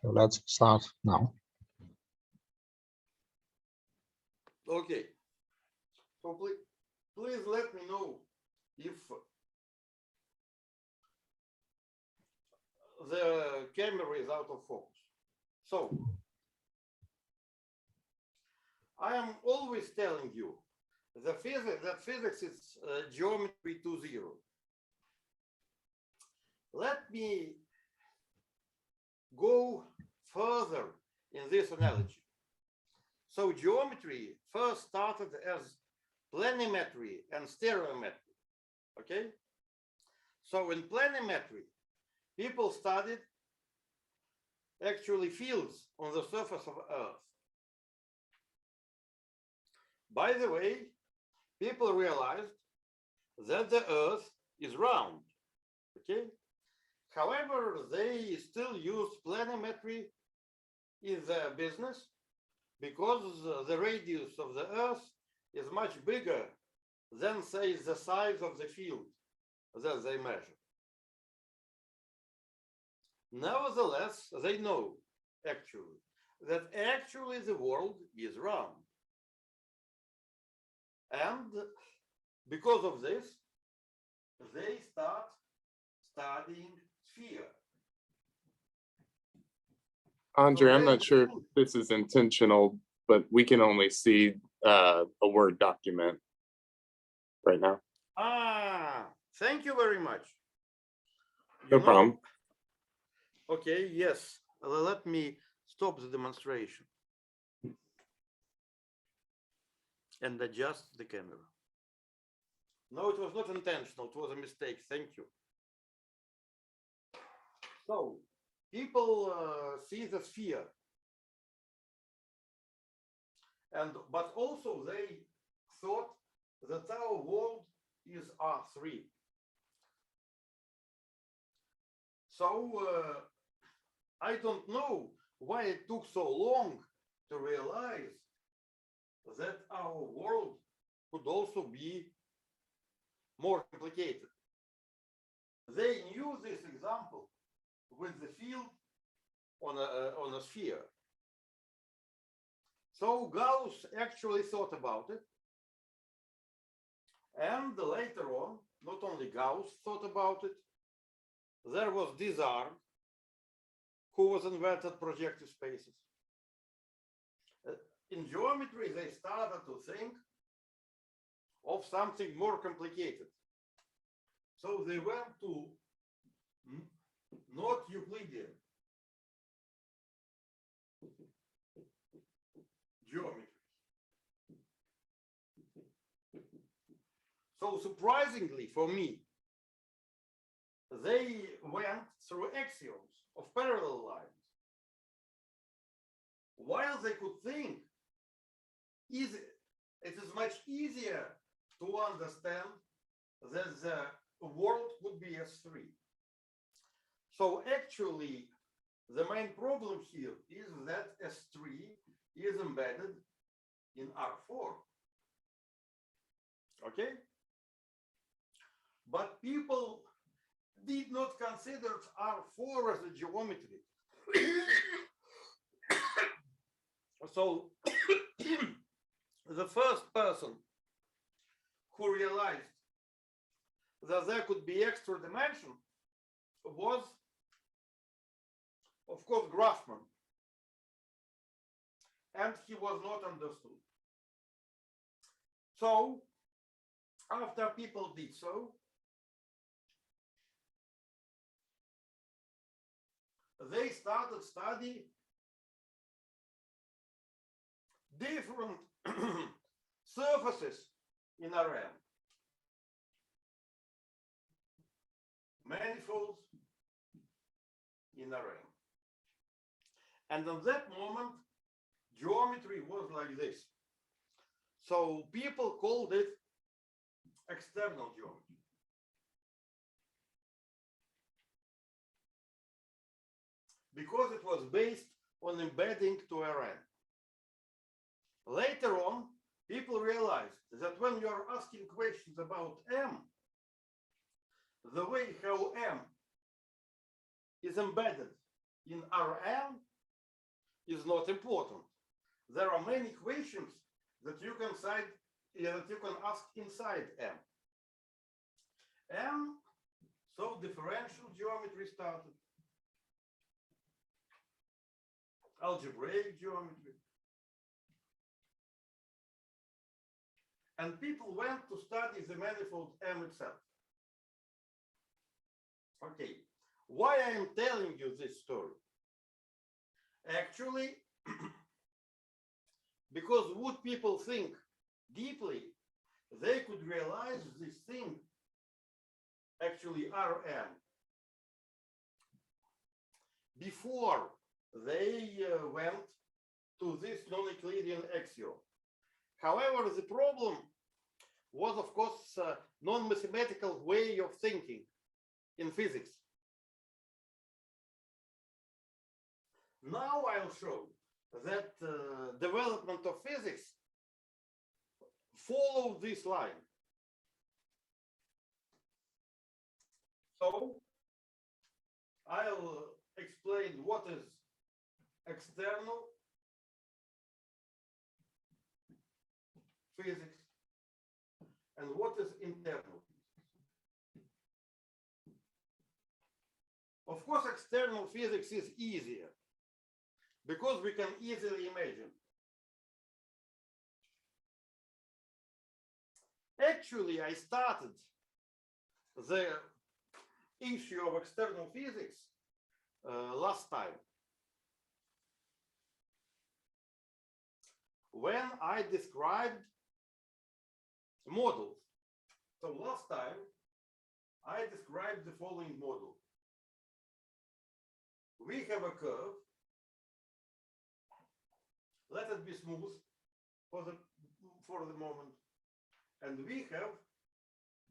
So let's start now. Okay. So please let me know if the camera is out of focus. So I am always telling you that physics is geometry 2.0. Let me go further in this analogy. So geometry first started as planimetry and stereometry. Okay? So in planimetry, people studied actually fields on the surface of Earth. By the way, people realized that the Earth is round. Okay? However, they still use planimetry in their business because the radius of the Earth is much bigger than, say, the size of the field that they measure. Nevertheless, they know actually that actually the world is round. And because of this, they start studying sphere. Andre, I'm not sure if this is intentional, but we can only see a Word document right now. Thank you very much. No problem. Okay, yes. Let me stop the demonstration and adjust the camera. No, it was not intentional. It was a mistake. Thank you. So, people see the sphere, but also they thought that our world is R3. So I don't know why it took so long to realize that our world could also be more complicated. They knew this example with the field on a sphere. So Gauss actually thought about it. And later on, not only Gauss thought about it, there was Desargues, who was invented projective spaces. In geometry, they started to think of something more complicated. So they went to not Euclidean geometry. So surprisingly for me, they went through axioms of parallel lines. While they could think, it is much easier to understand that the world would be S3. So actually, the main problem here is that S3 is embedded in R4. Okay? But people did not consider R4 as a geometry. So the first person who realized that there could be extra dimension was, of course, Grafman. And he was not understood. So after people did so, they started studying different surfaces in Rn, manifolds in Rn. And at that moment, geometry was like this. So people called it external geometry. Because it was based on embedding to Rn. Later on, people realized that when you are asking questions about M, the way how M is embedded in Rn is not important. There are many questions that you can ask inside M. So differential geometry started, algebraic geometry. And people went to study the manifold M itself. Okay, why I am telling you this story? Actually, because would people think deeply, they could realize this thing, actually Rn, before they went to this non-Euclidean axiom. However, the problem was, of course, a non-mathematical way of thinking in physics. Now I'll show that development of physics follow this line. So I'll explain what is external physics and what is internal physics. Of course, external physics is easier because we can easily imagine. Actually, I started the issue of external physics last time, when I described models. So last time I described the following model. We have a curve. Let it be smooth for the moment. And we have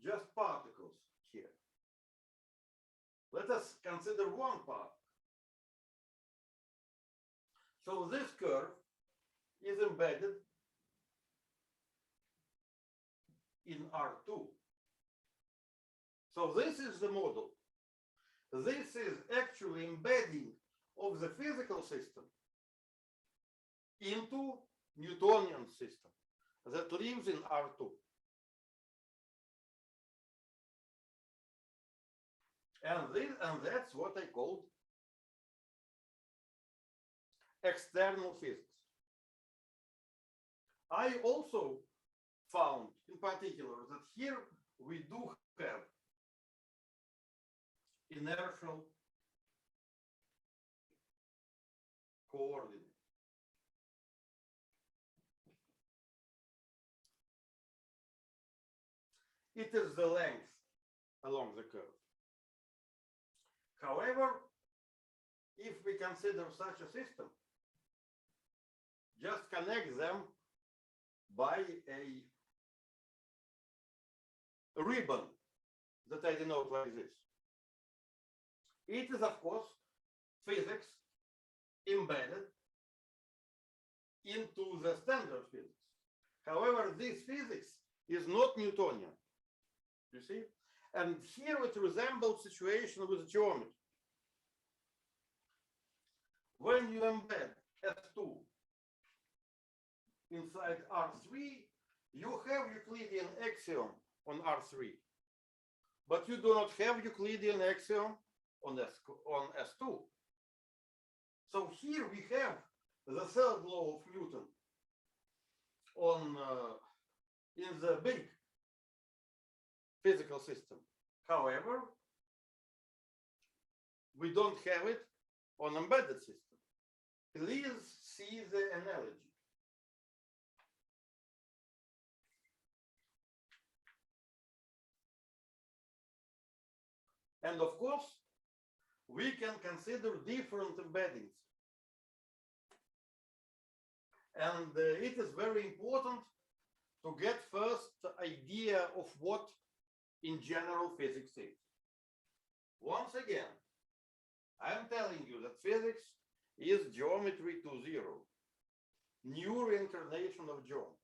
just particles here. Let us consider one part. So this curve is embedded in R2. So this is the model. This is actually embedding of the physical system into Newtonian system that lives in R2. And that's what I called external physics. I also found in particular that here we do have inertial coordinates. It is the length along the curve. However, if we consider such a system, just connect them by a ribbon that I denote like this. It is, of course, physics embedded into the standard physics. However, this physics is not Newtonian, you see? And here it resembles situation with geometry. When you embed S2 inside R3, you have Euclidean axiom on R3, but you do not have Euclidean axiom on S2. So here we have the third law of Newton in the big physical system. However, we don't have it on embedded system. Please see the analogy. And of course, we can consider different embeddings. And it is very important to get first the idea of what in general physics is. Once again, I'm telling you that physics is geometry 2.0, new reincarnation of geometry.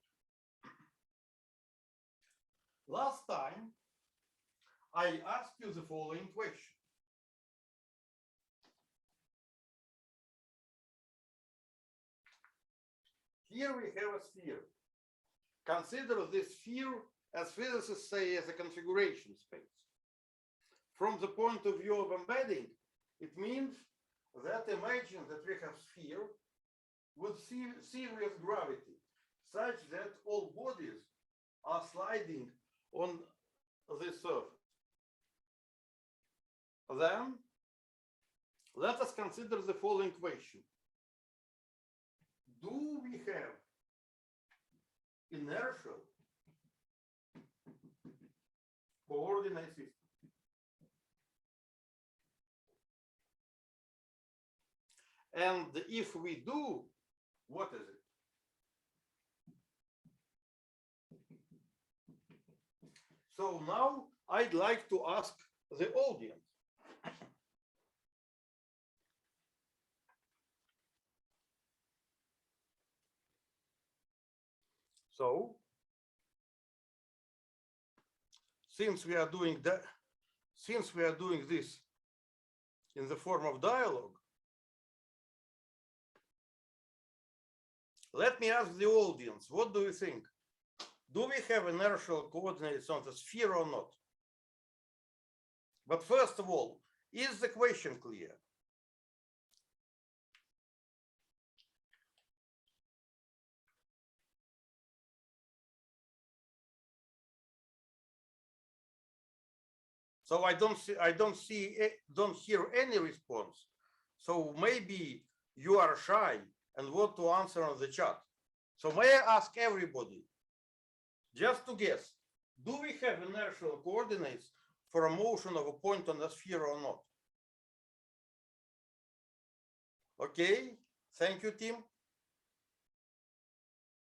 Last time, I asked you the following question. Here we have a sphere. Consider this sphere, as physicists say, as a configuration space. From the point of view of embedding, it means that imagine that we have sphere with serious gravity, such that all bodies are sliding on this surface. Then let us consider the following question. Do we have inertial coordinate system? And if we do, what is it? So now I'd like to ask the audience. So, since we are doing this in the form of dialogue, let me ask the audience, what do you think? Do we have inertial coordinates on the sphere or not? But first of all, is the question clear? So I don't hear any response. So maybe you are shy and want to answer on the chat. So may I ask everybody, just to guess, do we have inertial coordinates for a motion of a point on the sphere or not? Okay, thank you, Tim.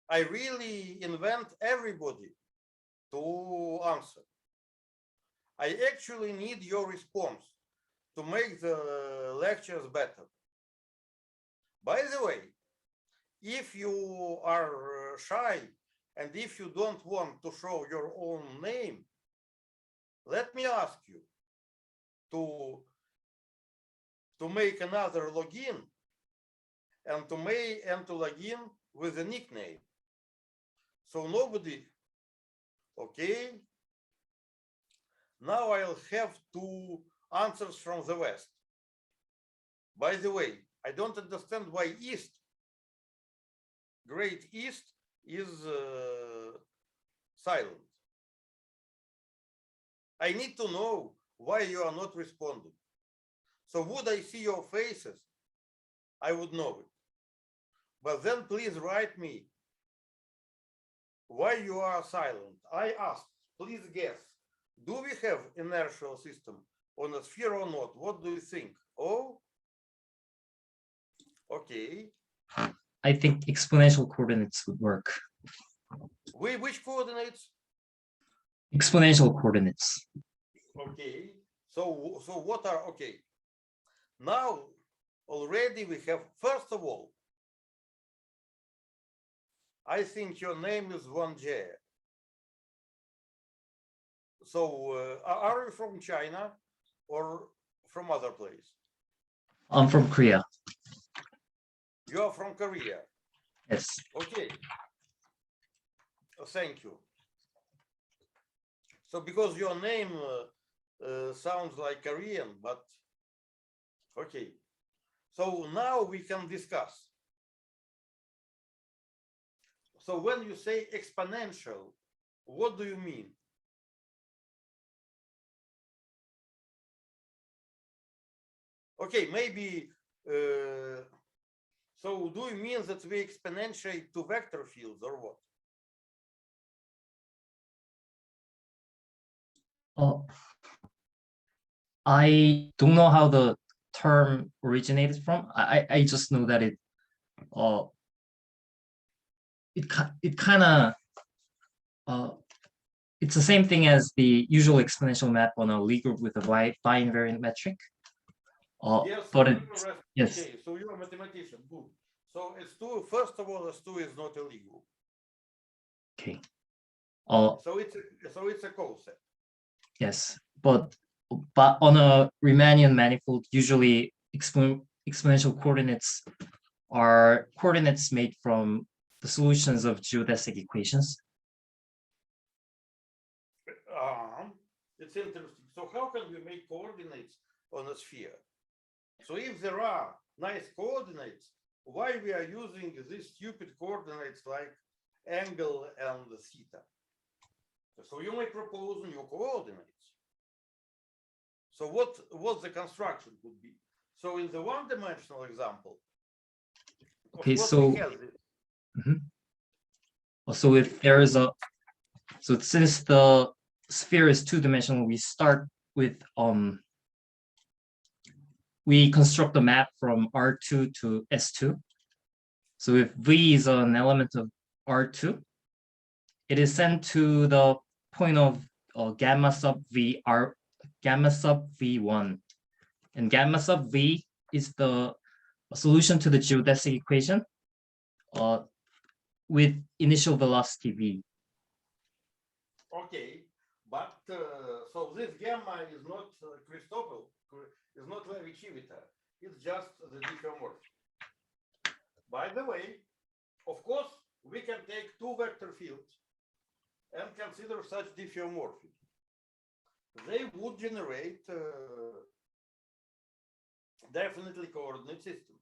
I really invent everybody to answer. I actually need your response to make the lectures better. By the way, if you are shy and if you don't want to show your own name, let me ask you to make another login and to log in with a nickname. So nobody, okay. Now I'll have two answers from the West. By the way, I don't understand why East, Great East, is silent. I need to know why you are not responding. So would I see your faces, I would know it. But then please write me why you are silent. I asked, please guess. Do we have inertial system on a sphere or not? What do you think? Oh, okay. I think exponential coordinates would work. Which coordinates? Exponential coordinates. Okay. So what are, okay. Now already we have, first of all, I think your name is Wang-Jie. So are you from China or from other place? I'm from Korea. You are from Korea. Yes. Okay. Thank you. So because your name sounds like Korean, but okay. So now we can discuss. So when you say exponential, what do you mean? Okay, maybe, so do you mean that we exponentiate to vector fields or what? I don't know how the term originated from. I just know that it kind of it's the same thing as the usual exponential map on a Lie group with a bi-invariant metric. Yes, but yes. Okay, so you're a mathematician. Good. So S2, first of all, S2 is not a Lie group. Okay. So it's a coset. Yes, but on a Riemannian manifold, usually exponential coordinates are coordinates made from the solutions of geodesic equations. It's interesting. So how can we make coordinates on a sphere? So if there are nice coordinates, why we are using these stupid coordinates like angle and the theta? So you may propose new coordinates. So what the construction could be? So in the one-dimensional example, Okay, of course so we have this. so if there is a, so since the sphere is two-dimensional, we start with we construct the map from R2 to S2. So if V is an element of R2, it is sent to the point of gamma sub V R gamma sub V1, and gamma sub V is the solution to the geodesic equation with initial velocity V. Okay, but so this gamma is not Christoffel, is not Levi-Civita. It's just the diffeomorphism. By the way, of course, we can take two vector fields and consider such diffeomorphism. They would generate definitely coordinate system.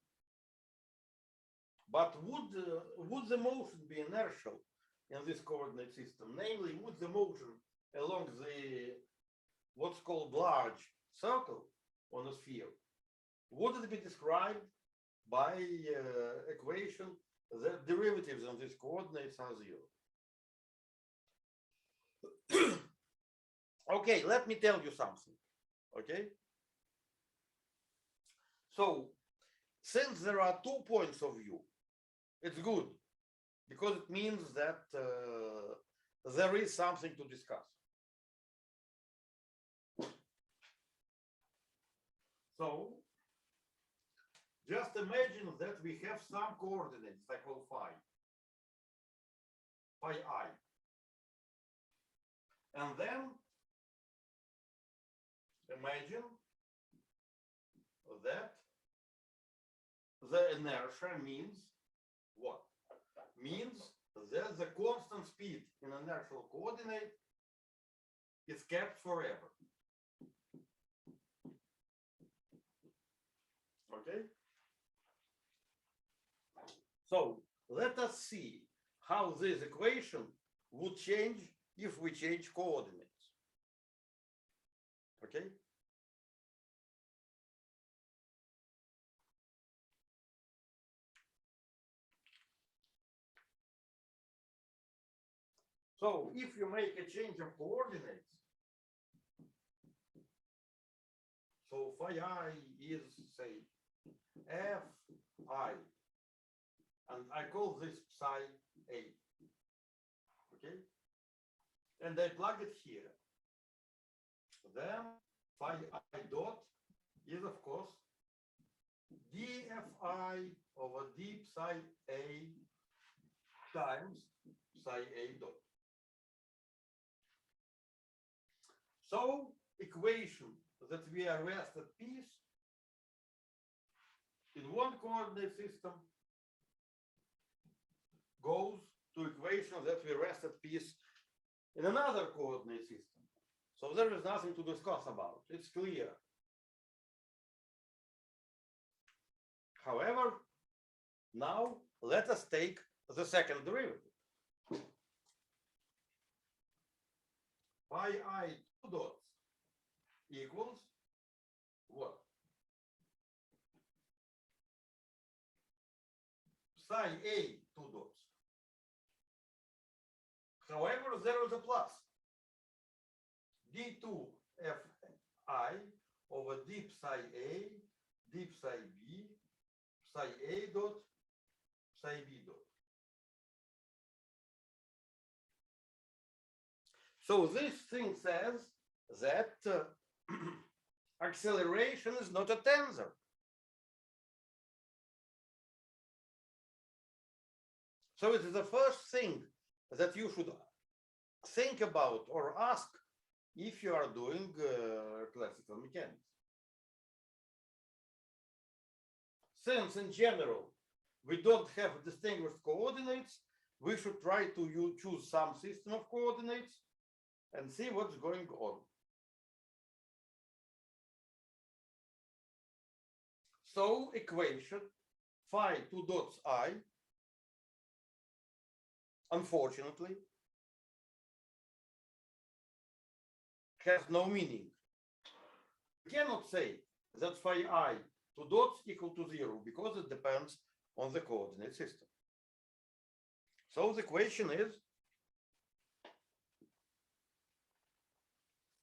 But would the motion be inertial in this coordinate system? Namely, would the motion along the what's called large circle on a sphere, would it be described by equation that derivatives on these coordinates are zero? Okay, let me tell you something. Okay. So since there are 2 points of view, it's good because it means that there is something to discuss. So just imagine that we have some coordinates I call phi I. And then imagine that the inertia means what? Means that the constant speed in inertial coordinate is kept forever. Okay? So let us see how this equation would change if we change coordinates. Okay? So if you make a change of coordinates, so phi I is, say, Fi, and I call this psi A. Okay? And I plug it here. Then phi I dot is, of course, dFi over d psi A times psi A dot. So equation that we are rest at peace in one coordinate system goes to equation that we rest at peace in another coordinate system. So there is nothing to discuss about. It's clear. However, now let us take the second derivative. Phi I two dots equals what? Psi A two dots. However, there is a plus. D2 Fi over d psi A, d psi B, psi A dot, psi B dot. So this thing says that acceleration is not a tensor. So it is the first thing that you should think about or ask if you are doing classical mechanics. Since in general, we don't have distinguished coordinates, we should try to choose some system of coordinates and see what's going on. So equation phi 2 dots I, unfortunately, has no meaning. We cannot say that phi I 2 dots equal to 0 because it depends on the coordinate system. So the question is,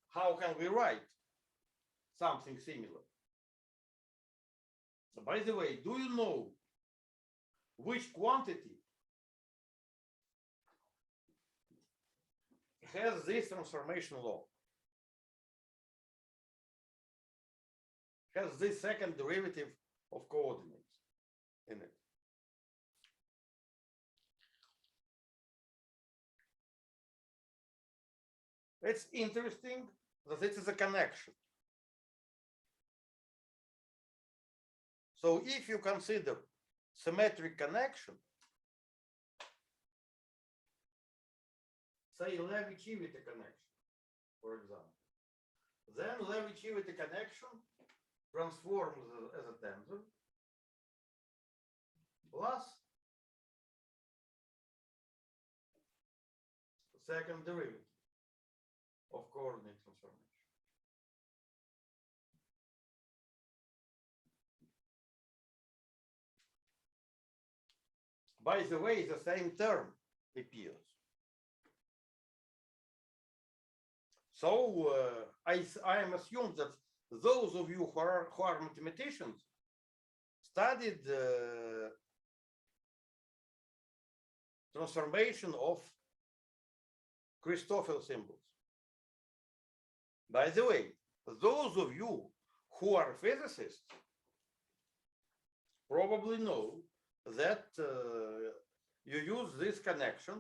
how can we write something similar? So by the way, do you know which quantity has this transformation law? Has this second derivative of coordinates in it? It's interesting that it is a connection. So if you consider symmetric connection, say Levi-Civita connection, for example, then Levi-Civita connection transforms as a tensor plus second derivative of coordinate transformation. By the way, the same term appears. So I am assumed that those of you who are mathematicians studied transformation of Christoffel symbols. By the way, those of you who are physicists probably know that you use this connection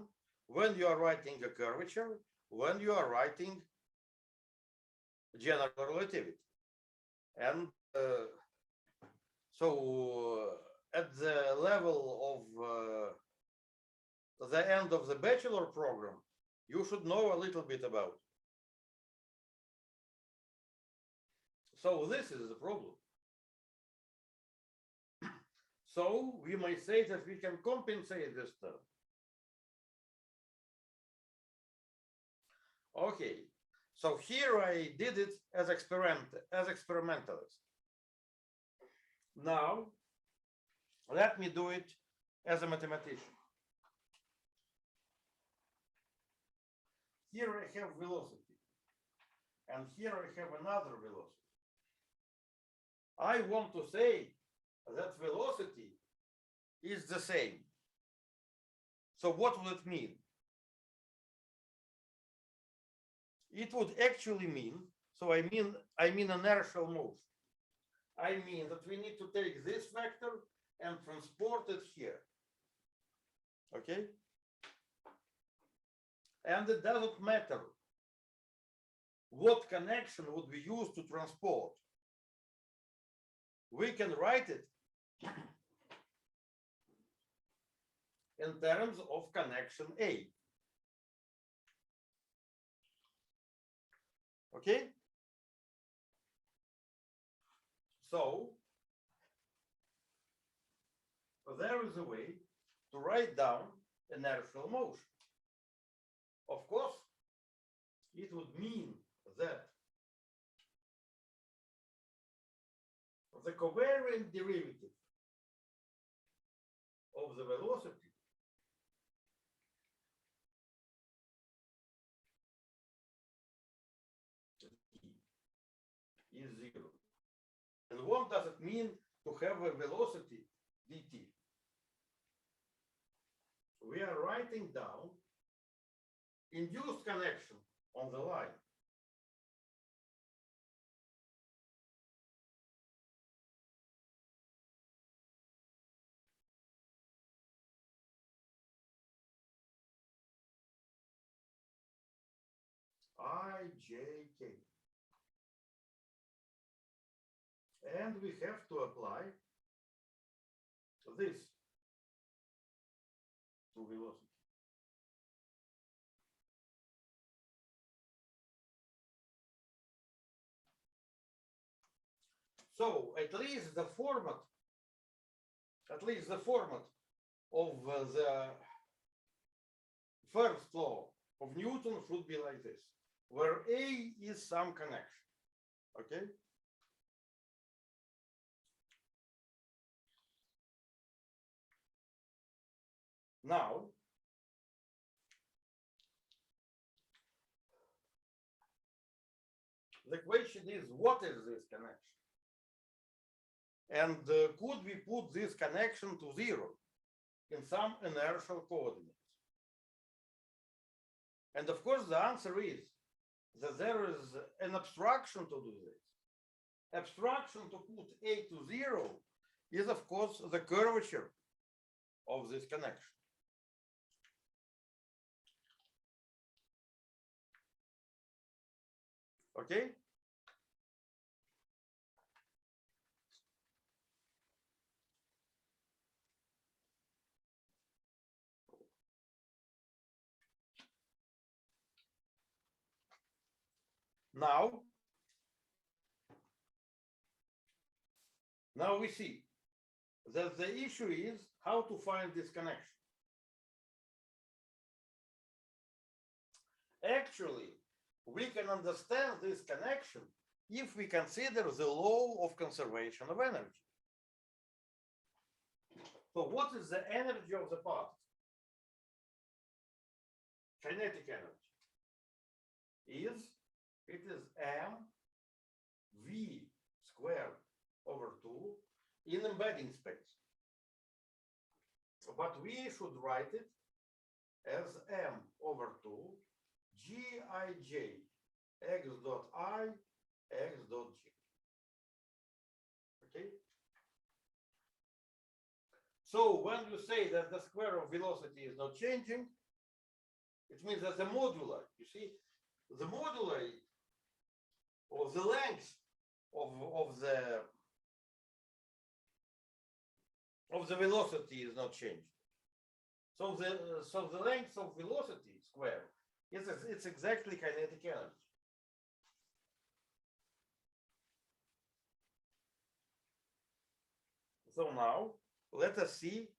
when you are writing a curvature, when you are writing general relativity. And so at the level of the end of the bachelor program, you should know a little bit about it. So this is the problem. So we may say that we can compensate this term. Okay, so here I did it as experimentalist. Now, let me do it as a mathematician. Here I have velocity, and here I have another velocity. I want to say that velocity is the same. So what would it mean? It would actually mean, so I mean inertial motion. I mean that we need to take this vector and transport it here. Okay? And it doesn't matter what connection would be used to transport. We can write it in terms of connection A. Okay? So there is a way to write down inertial motion. Of course, it would mean that the covariant derivative of the velocity is 0. And what does it mean to have a velocity dt? We are writing down induced connection on the line. IJK. And we have to apply this to velocity. So at least the format of the first law of Newton should be like this, where A is some connection. Okay. Now, the question is, what is this connection? And could we put this connection to zero in some inertial coordinates? And of course, the answer is that there is an abstraction to do this. Abstraction to put A to zero is, of course, the curvature of this connection. Okay? Now we see that the issue is how to find this connection. Actually, we can understand this connection if we consider the law of conservation of energy. So what is the energy of the particle? Kinetic energy it is mv squared over 2 in embedding space. But we should write it as m over 2 gij x dot I x dot g. Okay. So when you say that the square of velocity is not changing, it means that the moduli, you see, the moduli of the length of the velocity is not changing. So the length of velocity square it's exactly kinetic energy. So now let us see.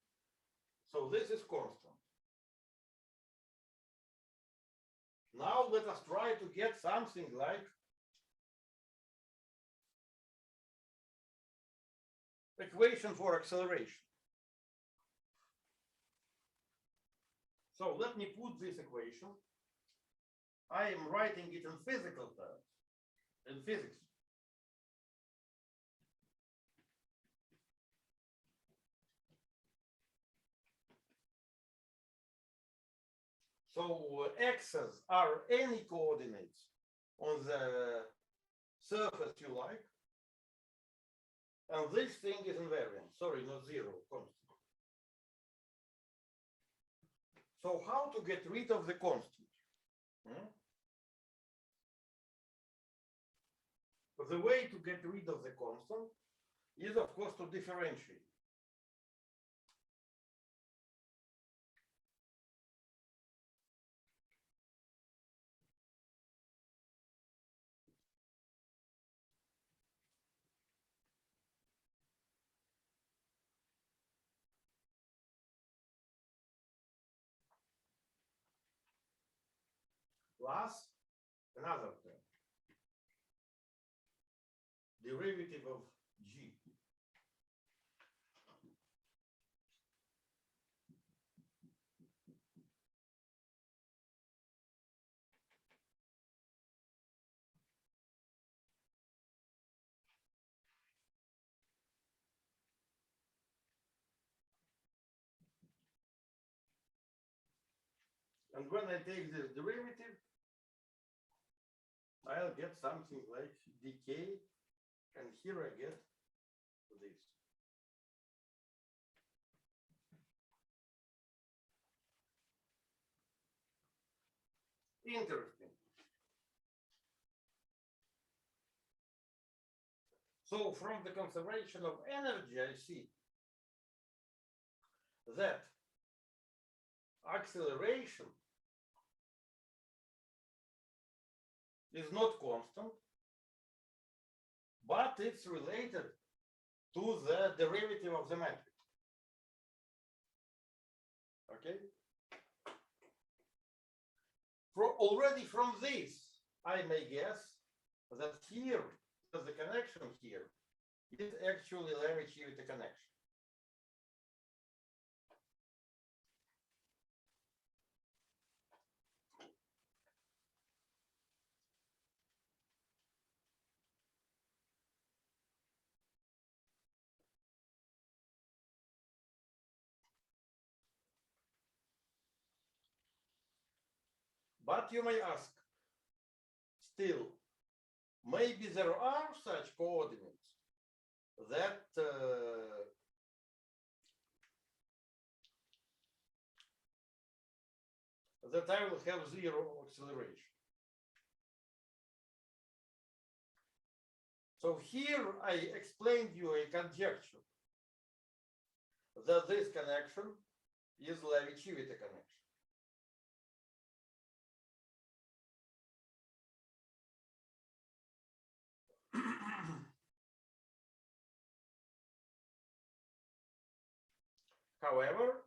So this is constant. Now let us try to get something like equation for acceleration. So let me put this equation. I am writing it in physical terms, in physics. So x's are any coordinates on the surface you like. And this thing is invariant. Sorry, not zero, constant. So how to get rid of the constant? The way to get rid of the constant is, of course, to differentiate. Plus another term, derivative of g. And when I take this derivative, I'll get something like dk, and here I get this. Interesting. So from the conservation of energy, I see that acceleration is not constant, but it's related to the derivative of the metric. Okay. Already from this, I may guess that here, the connection here is actually Levi-Civita connection. But you may ask, still, maybe there are such coordinates that that I will have zero acceleration. So here I explained you a conjecture that this connection is Levi-Civita connection. However,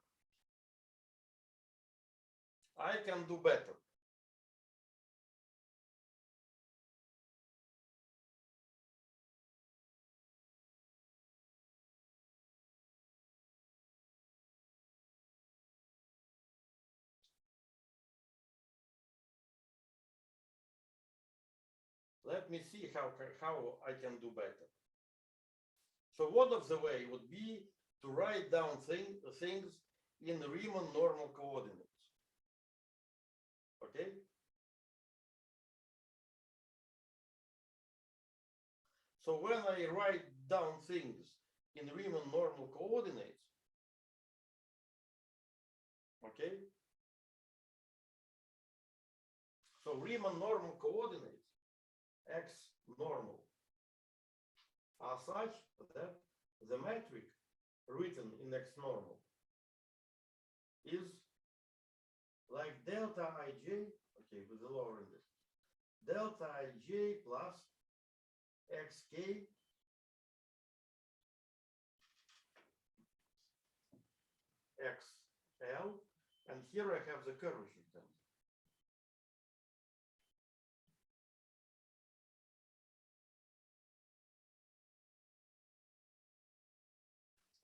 I can do better. Let me see how I can do better. So one of the way would be to write down things in Riemann normal coordinates. Okay? So when I write down things in Riemann normal coordinates, okay? So Riemann normal coordinates, x normal, are such that the metric written in x normal is like delta ij, okay, with the lower index, delta ij plus xk xl, and here I have the curvature term.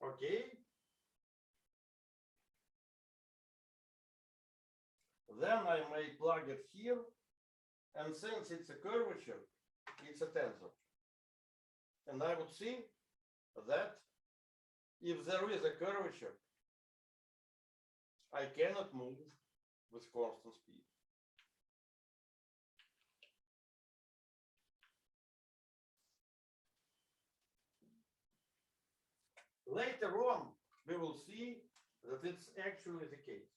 Okay. Then I may plug it here, and since it's a curvature, it's a tensor. And I would see that if there is a curvature, I cannot move with constant speed. Later on, we will see that it's actually the case.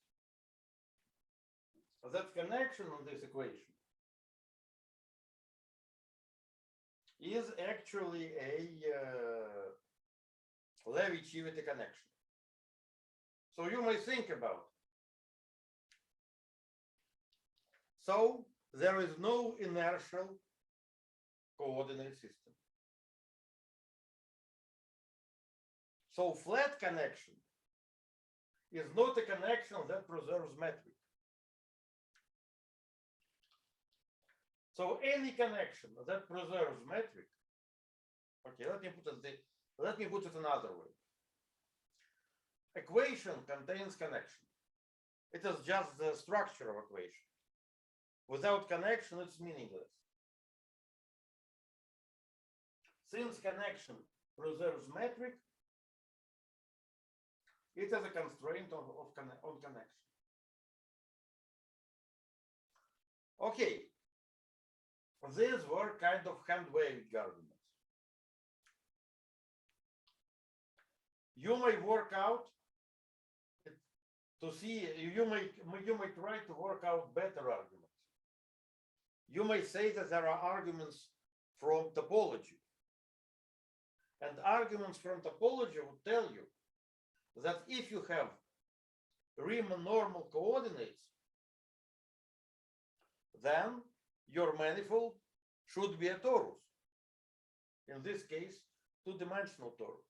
That connection on this equation is actually a Levi-Civita connection. So you may think about. So there is no inertial coordinate system. So flat connection is not a connection that preserves metric. So any connection that preserves metric, okay, let me put it another way. Equation contains connection. It is just the structure of equation. Without connection, it's meaningless. Since connection preserves metric, it is a constraint on connection. Okay. These were kind of hand-waving arguments. You may work out to see, you may try to work out better arguments. You may say that there are arguments from topology. And arguments from topology would tell you that if you have Riemann normal coordinates, then your manifold should be a torus. in this case, two-dimensional torus.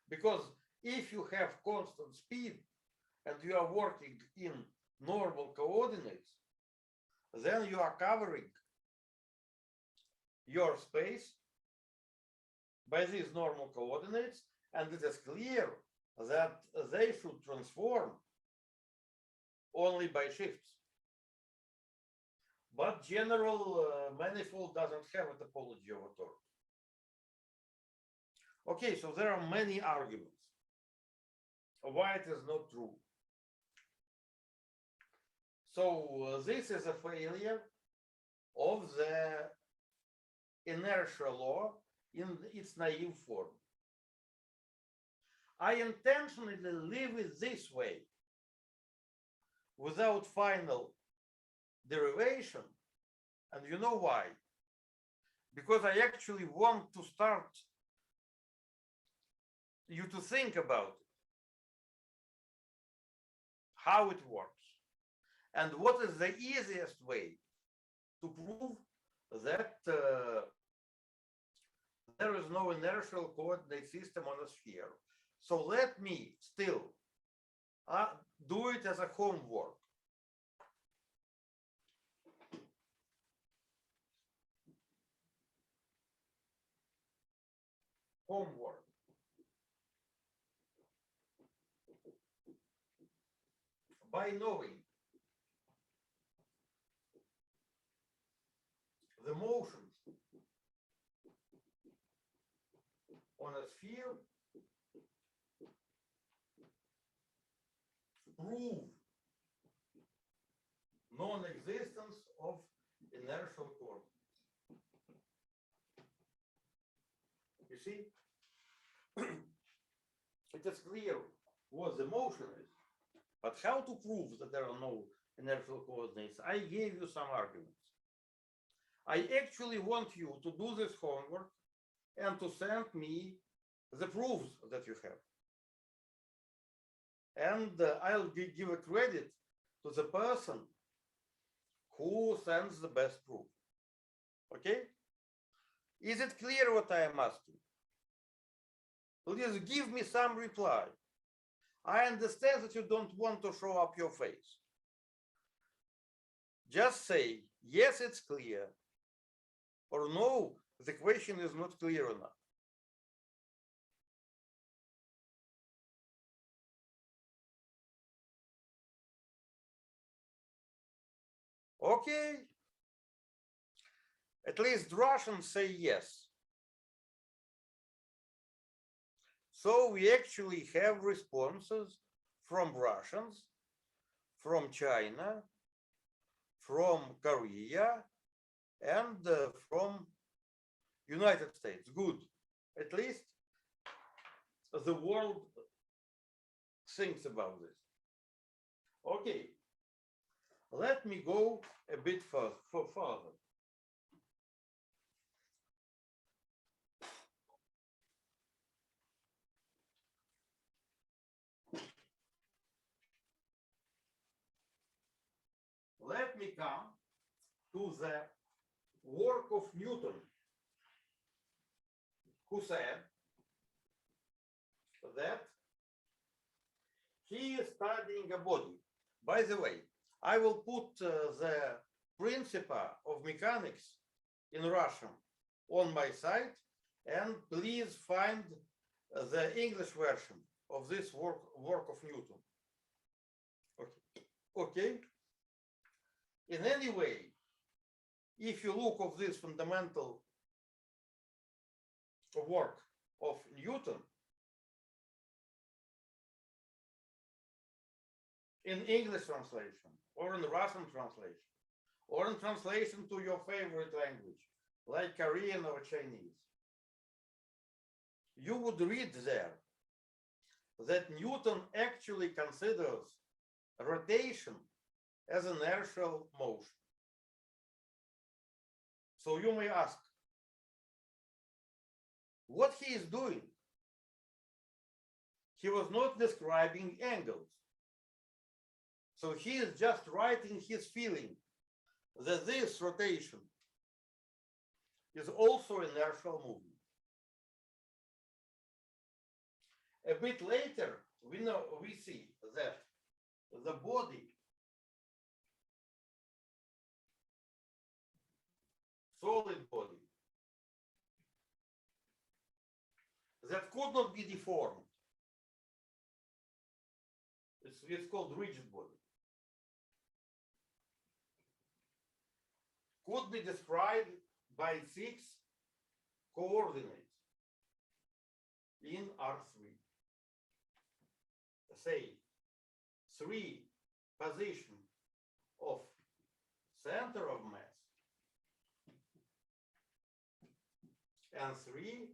Because if you have constant speed and you are working in normal coordinates, then you are covering your space by these normal coordinates, and it is clear that they should transform only by shifts. But general manifold doesn't have a topology of a torus. Okay, so there are many arguments why it is not true. So this is a failure of the inertia law in its naive form. I intentionally leave it this way without final derivation, and you know why? Because I actually want to start you to think about it, how it works, and what is the easiest way to prove that there is no inertial coordinate system on a sphere. So let me still do it as a homework. Homework. By knowing the motions on a sphere, prove non-existence of inertial coordinates. You see, it is clear what the motion is, but how to prove that there are no inertial coordinates? I gave you some arguments. I actually want you to do this homework and to send me the proofs that you have. And I'll give a credit to the person who sends the best proof. Okay? Is it clear what I am asking? Please give me some reply. I understand that you don't want to show up your face. Just say, yes, it's clear, or no, the question is not clear enough. Okay. At least Russians say yes. So we actually have responses from Russians, from China, from Korea, and from United States. Good. At least the world thinks about this. Okay. Let me go a bit further. Let me come to the work of Newton, who said that he is studying a body. By the way, I will put the Principia of Mechanics in Russian on my site, and please find the English version of this work of Newton. Okay. Okay. In any way, if you look at this fundamental work of Newton in English translation, or in Russian translation, or in translation to your favorite language, like Korean or Chinese, you would read there that Newton actually considers rotation as inertial motion. So you may ask, what he is doing? He was not describing angles. So he is just writing his feeling that this rotation is also inertial movement. A bit later, we see that the body solid body that could not be deformed. It's called rigid body. Could be described by 6 coordinates in R3. Say 3 position of center of mass and 3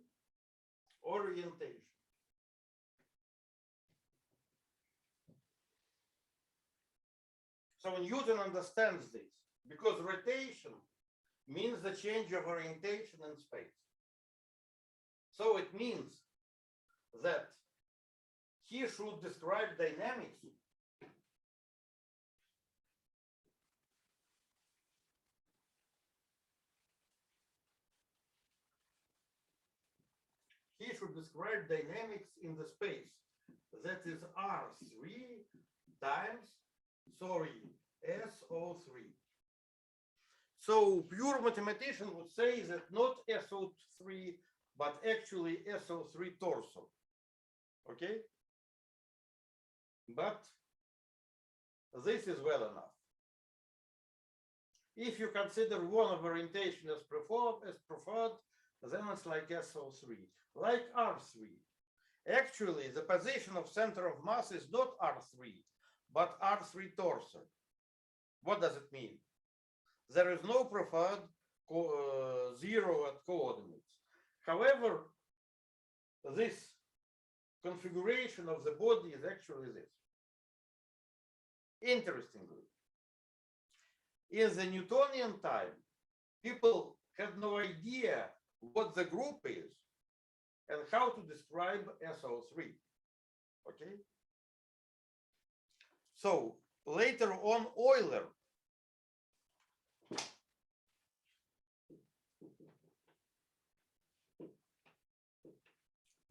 orientation. So Newton understands this because rotation means the change of orientation in space. So it means that he should describe dynamics in the space that is R3 times, SO3. So pure mathematician would say that not SO3, but actually SO3 torso. Okay? But this is well enough. If you consider one of orientation as preferred, then it's like SO3, like R3. Actually, the position of center of mass is not R3, but R3 torso. What does it mean? There is no preferred zero at coordinates. However, this configuration of the body is actually this. Interestingly, in the Newtonian time, people had no idea what the group is and how to describe SO3. Okay? So later on, Euler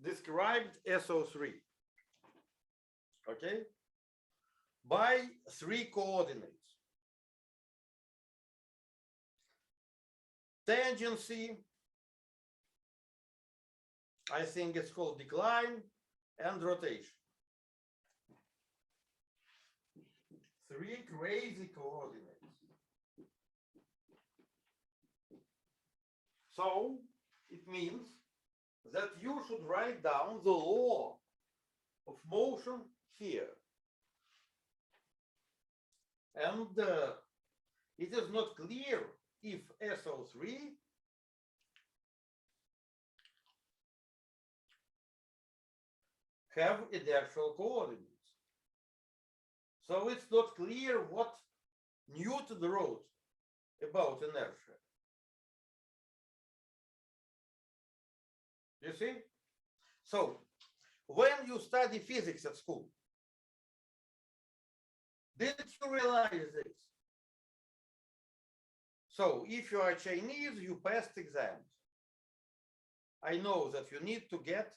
described SO3, okay, by 3 coordinates. Tangency, I think it's called decline, and rotation. 3 crazy coordinates. So it means that you should write down the law of motion here. And it is not clear if SO3 have inertial coordinates. So it's not clear what Newton wrote about inertia. You see? So when you study physics at school, didn't you realize this? So if you are Chinese, you passed exams. I know that you need to get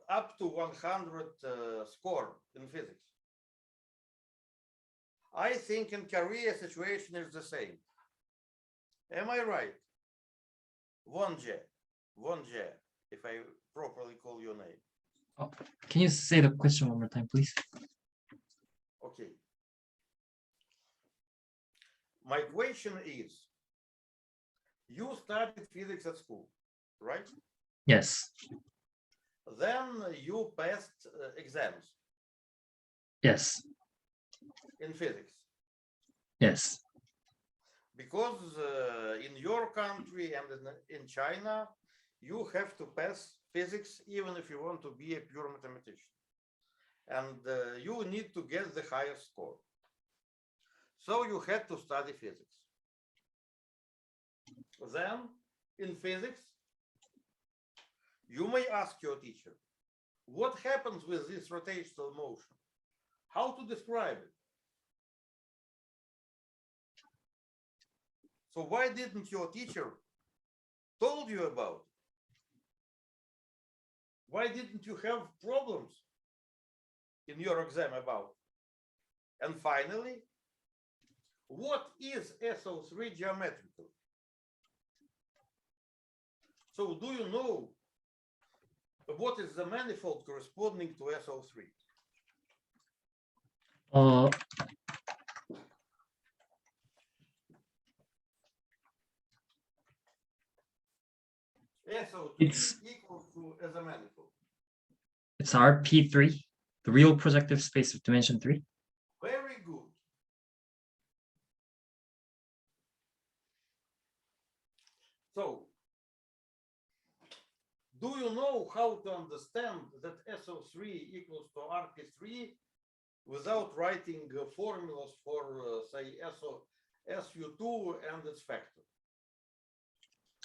up to 100 score in physics. I think in Korea situation is the same. Am I right? Wonje, if I properly call your name. Oh, can you say the question one more time, please? Okay. My question is, you studied physics at school, right? Yes. Then you passed exams Yes. in physics. Yes. Because in your country and in China, you have to pass physics even if you want to be a pure mathematician. And you need to get the highest score. So you had to study physics. Then in physics, you may ask your teacher, what happens with this rotational motion? How to describe it? So why didn't your teacher told you about. Why didn't you have problems in your exam about? And finally, what is SO3 geometrical? So do you know what is the manifold corresponding to SO3? SO3 equals to as a manifold. It's RP3, the real projective space of dimension 3. Very good. So, do you know how to understand that SO3 equals to RP3 without writing formulas for, say, SU2 and its factor?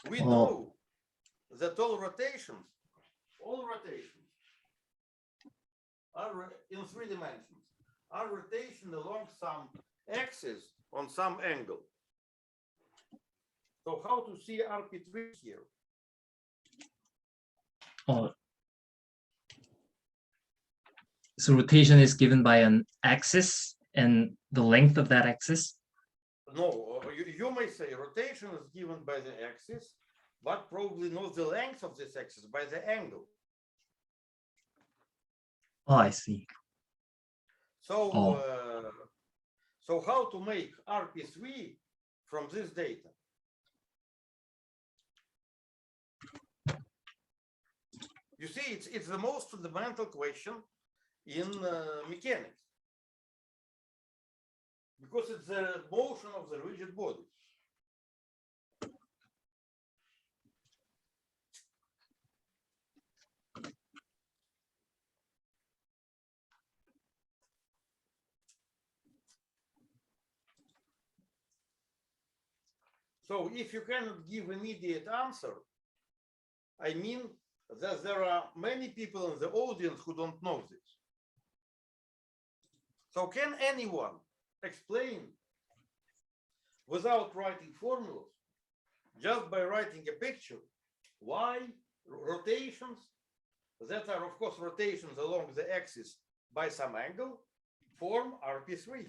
We know that all rotations are in 3 dimensions, are rotation along some axis on some angle. So how to see RP3 here? So rotation is given by an axis and the length of that axis? No, you may say rotation is given by the axis, but probably not the length of this axis, by the angle. Oh, I see. So, so how to make RP3 from this data? You see, it's the most fundamental question in mechanics, because it's the motion of the rigid body. So if you cannot give immediate answer, I mean that there are many people in the audience who don't know this. So can anyone explain without writing formulas, just by writing a picture, why rotations that are, of course, rotations along the axis by some angle form RP3?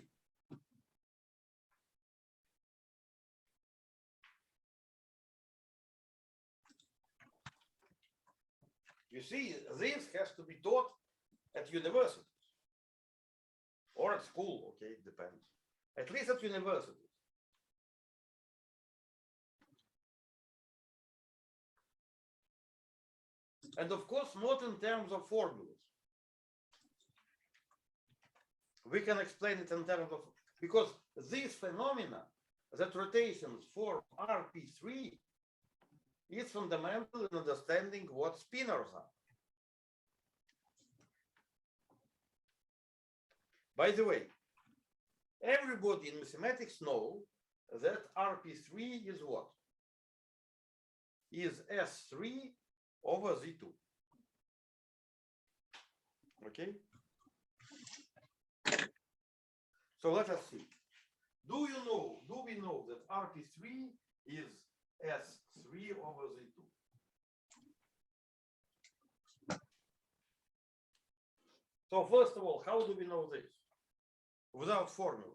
You see, this has to be taught at universities or at school, okay, it depends. At least at universities. And of course, not in terms of formulas. We can explain it in terms of, because these phenomena that rotations form RP3 is fundamental in understanding what spinors are. By the way, everybody in mathematics know that RP3 is what? Is S3 over Z2. Okay? So let us see. Do we know that RP3 is S3 over Z2? So first of all, how do we know this? Without formulas.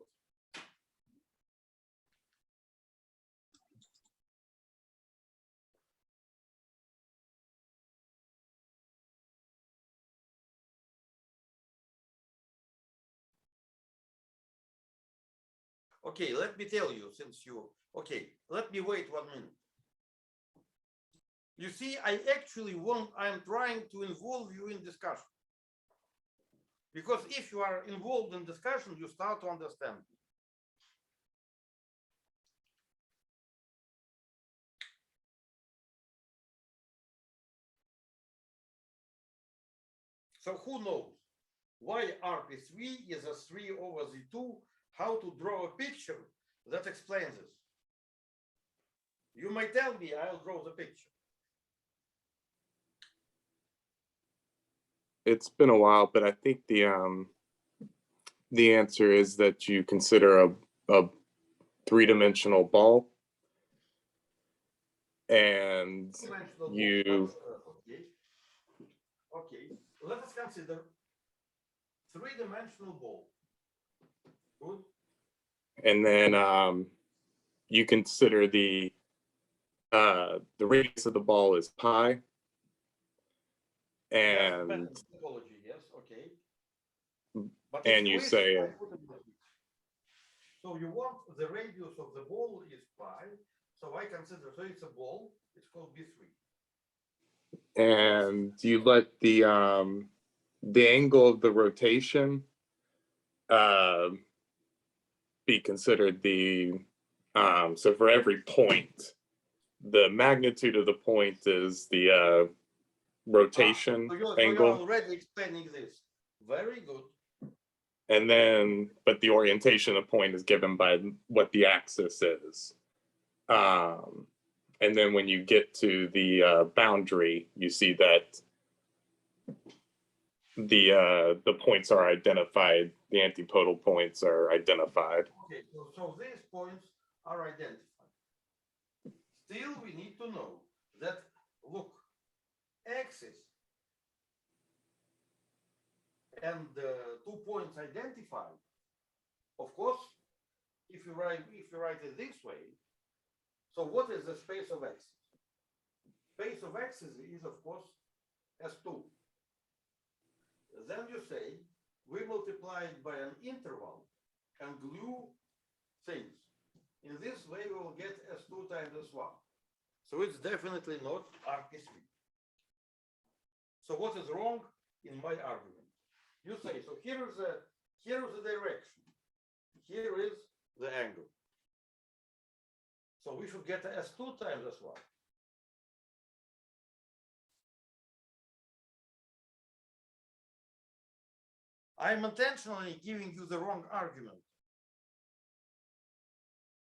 Okay, let me tell you, okay, let me wait 1 minute. You see, I'm trying to involve you in discussion. Because if you are involved in discussion, you start to understand. So who knows why RP3 is a 3 over Z2, how to draw a picture that explains this? You might tell me, I'll draw the picture. It's been a while, but I think the answer is that you consider a 3-dimensional ball. and Dimensional you ball. Okay. Let us consider three-dimensional ball. Good. and then you consider the radius of the ball is pi, and Topology, yes, okay. But and you say so you want the radius of the ball is pi, so I consider, so it's a ball, it's called B3. and you let the angle of the rotation be considered the so for every point, the magnitude of the point is the rotation So you're angle, already explaining this. Very good. and then but the orientation of the point is given by what the axis is. And then when you get to the boundary, you see that the points are identified, the antipodal points are identified. Okay, so these points are identified. Still, we need to know that, look, axis and 2 points identified. Of course, if you write it this way, so what is the space of axis? Space of axis is, of course, S2. Then you say we multiply it by an interval and glue things. In this way, we will get S2 times S1. So it's definitely not RP3. So what is wrong in my argument? You say, so here is the direction. Here is the angle. So we should get S2 times S1. I'm intentionally giving you the wrong argument.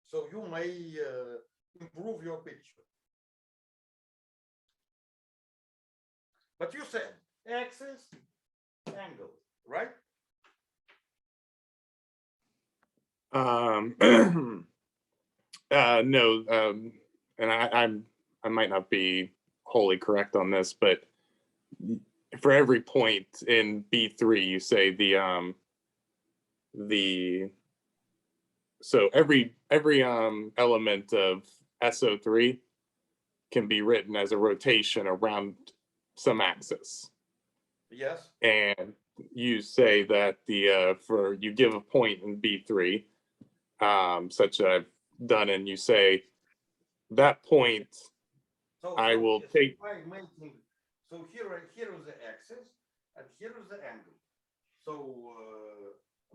So you may improve your picture. But you said axis, angle, right? No, and I might not be wholly correct on this, but for every point in B3, you say so every element of SO3 can be written as a rotation around some axis. Yes. And you say that for you give a point in B3, such that I've done, and you say that point I will take. So here is the axis and here is the angle. So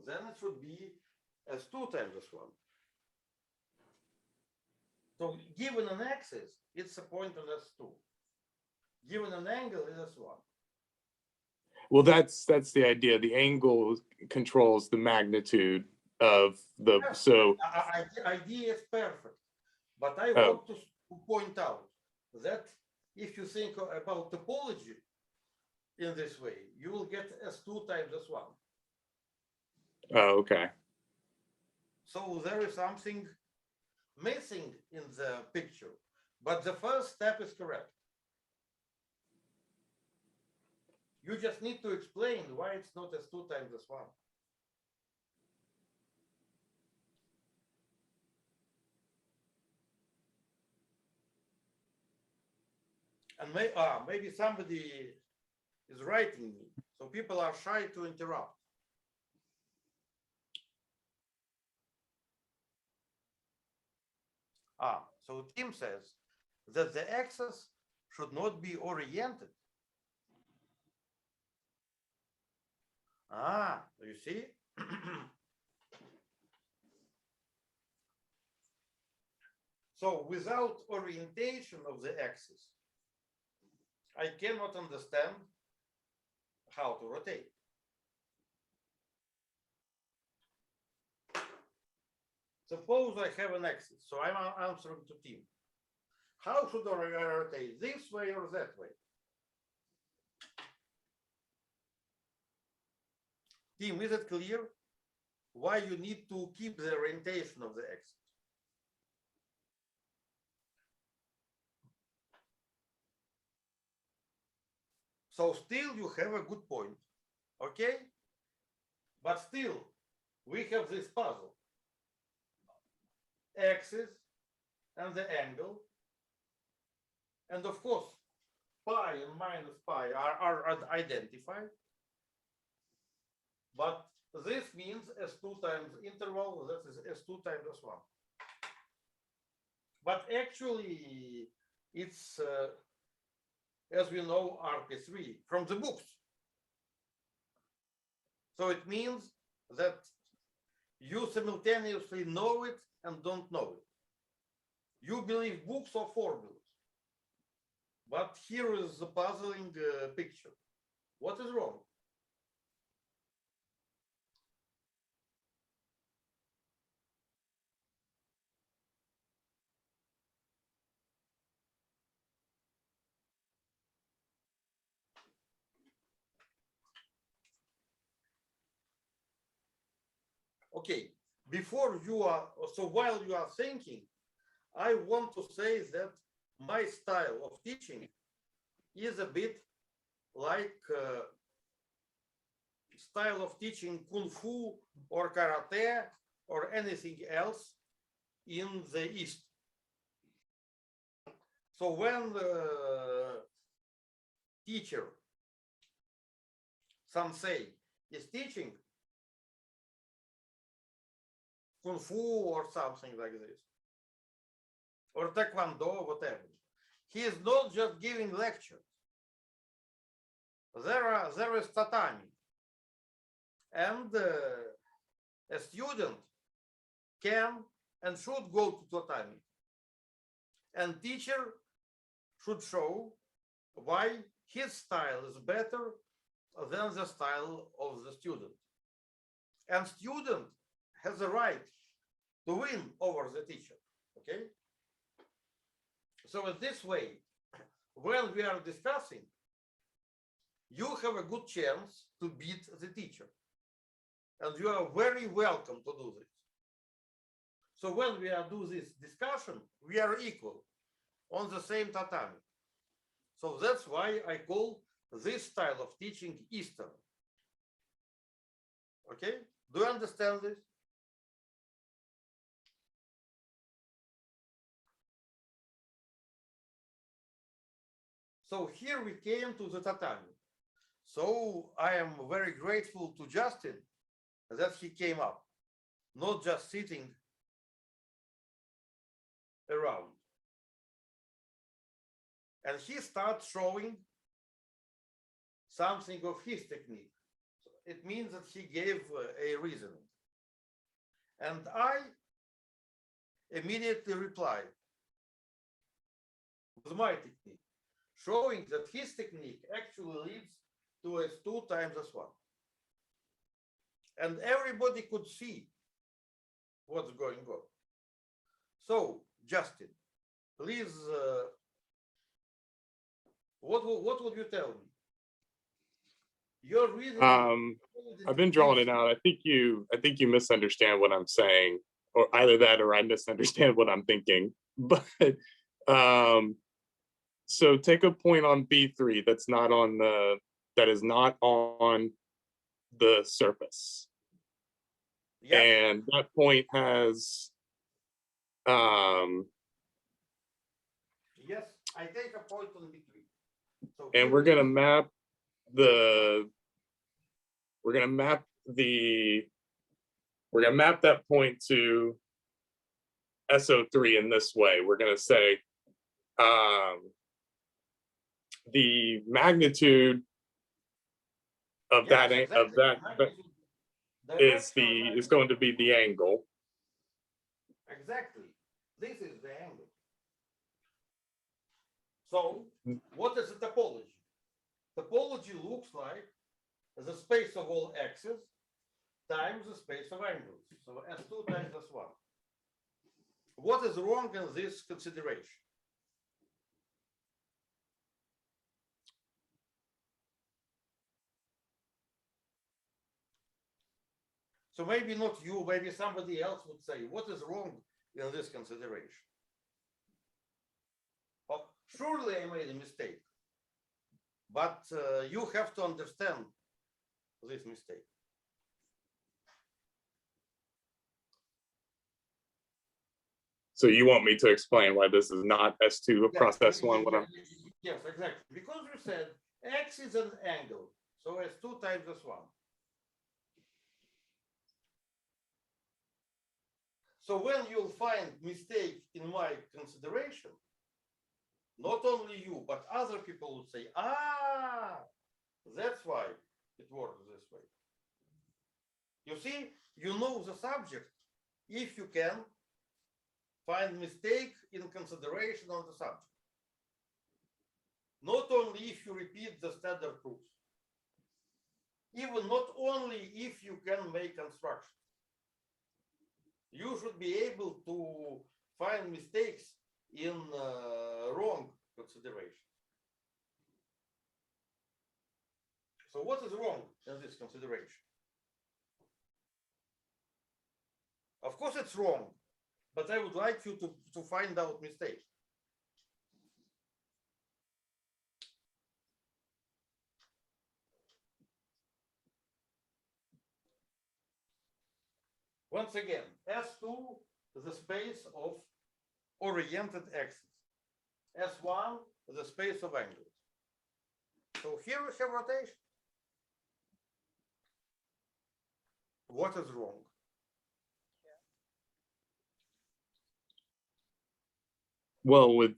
then it should be S2 times S1. So given an axis, it's a point on S2. Given an angle, it's S1. Well, that's the idea. The angle controls the magnitude of the, yes, so. Idea is perfect, but I want to point out that if you think about topology in this way, you will get S2 times S1. Oh, okay. So there is something missing in the picture, but the first step is correct. You just need to explain why it's not S2 times S1. And maybe somebody is writing me, so people are shy to interrupt. So Tim says that the axis should not be oriented. You see? So without orientation of the axis, I cannot understand how to rotate. Suppose I have an axis, so I'm answering to Tim. How should I rotate, this way or that way? Tim, is it clear why you need to keep the orientation of the axis? So still you have a good point, okay? But still, we have this puzzle. Axis and the angle. And of course, pi and minus pi are identified. But this means S2 times interval, that is S2 times S1. But actually, it's, as we know, RP3 from the books. So it means that you simultaneously know it and don't know it. You believe books or formulas. But here is the puzzling picture. What is wrong? Okay, before you are, so while you are thinking, I want to say that my style of teaching is a bit like style of teaching Kung Fu or Karate or anything else in the East. So when the teacher, sensei, is teaching Kung Fu or something like this, or Taekwondo, whatever, he is not just giving lectures. There is tatami, and a student can and should go to tatami, and teacher should show why his style is better than the style of the student, and student has a right to win over the teacher. Okay, so in this way, when we are discussing, you have a good chance to beat the teacher. And you are very welcome to do this. So when we are do this discussion, we are equal on the same tatami. So that's why I call this style of teaching Eastern. Okay? Do you understand this? So here we came to the tatami. So I am very grateful to Justin that he came up, not just sitting around. And he starts showing something of his technique. So it means that he gave a reasoning. And I immediately replied with my technique, showing that his technique actually leads to S2 times S1. And everybody could see what's going on. So, Justin, please, what would you tell me? Your reason. I've been drawing it out. I think you misunderstand what I'm saying, or either that or I misunderstand what I'm thinking. But so take a point on B3 that is not on the surface. Yes. And that point has yes, I take a point on B3. So and we're gonna map that point to SO3 in this way. We're gonna say the magnitude of yes, that exactly. is going to be the angle. Exactly. This is the angle. So what is the topology? Topology looks like the space of all axes times the space of angles. So S2 times S1. What is wrong in this consideration? So maybe not you, maybe somebody else would say, what is wrong in this consideration? Oh, surely I made a mistake. but you have to understand this mistake. So you want me to explain why this is not S2 across S1? Yes, exactly. Because you said X is an angle, so S2 times S1. So when you'll find mistake in my consideration, not only you, but other people will say, ah, that's why it works this way. You see, you know the subject if you can find mistake in consideration of the subject. Not only if you repeat the standard proofs, even not only if you can make constructions. You should be able to find mistakes in wrong consideration. So what is wrong in this consideration? Of course it's wrong, but I would like you to find out mistakes. Once again, S2 is the space of oriented axes. S1 is the space of angles. So here we have rotation. What is wrong? Well, with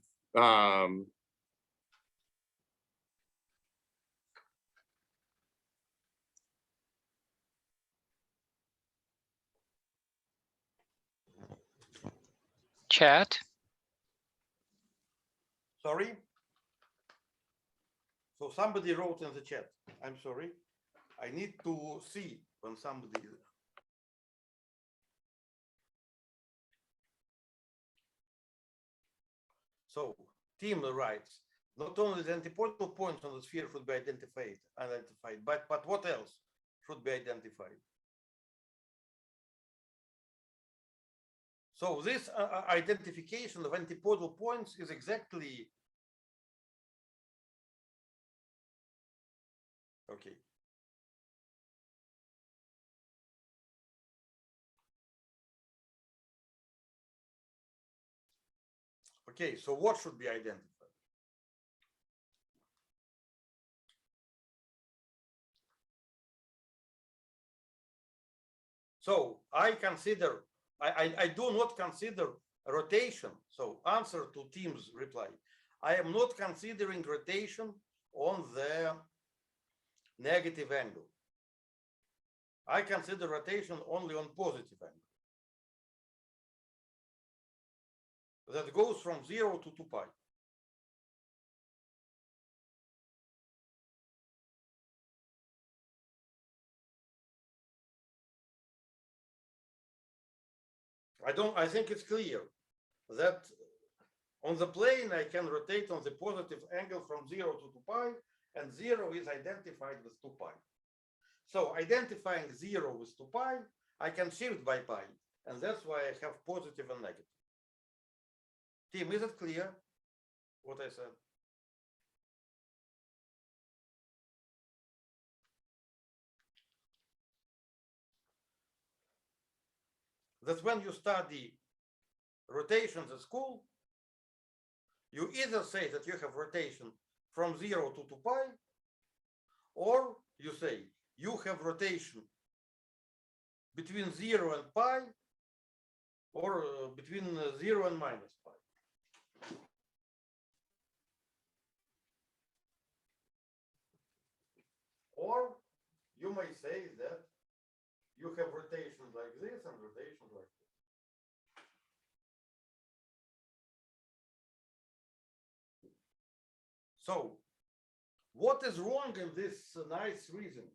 Chat. Sorry? So somebody wrote in the chat. I'm sorry. I need to see when somebody. So Tim writes, not only the antipodal points on the sphere should be identified, but what else should be identified? So this identification of antipodal points is exactly okay. Okay, so what should be identified? So I consider, I do not consider rotation. So answer to Tim's reply. I am not considering rotation on the negative angle. I consider rotation only on positive angle. That goes from 0 to 2 pi. I think it's clear that on the plane, I can rotate on the positive angle from 0 to 2 pi, and 0 is identified with 2 pi. So identifying 0 with 2 pi, I can shift by pi, and that's why I have positive and negative. Tim, is it clear what I said? That when you study rotations at school, you either say that you have rotation from 0 to 2 pi, or you say you have rotation between 0 and pi, or between 0 and minus pi. Or you may say that you have rotation like this and rotation like this. So what is wrong in this nice reasoning?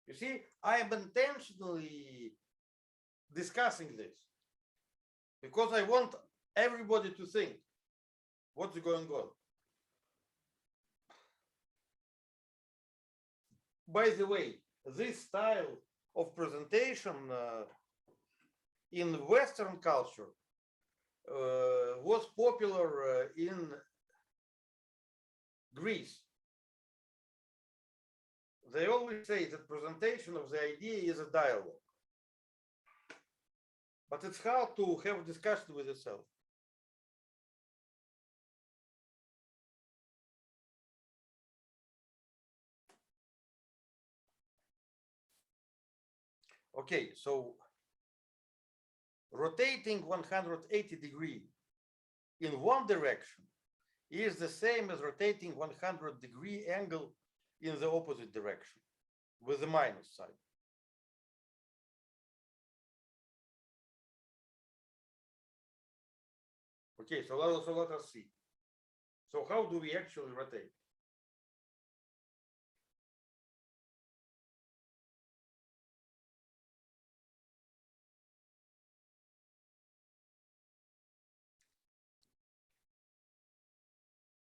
You see, I am intentionally discussing this because I want everybody to think what's going on. By the way, this style of presentation in Western culture was popular in Greece they always say that presentation of the idea is a dialogue. But it's hard to have a discussion with yourself. Okay, so rotating 180 degrees in one direction is the same as rotating 100-degree angle in the opposite direction with the minus sign. Okay, so let us see. So how do we actually rotate?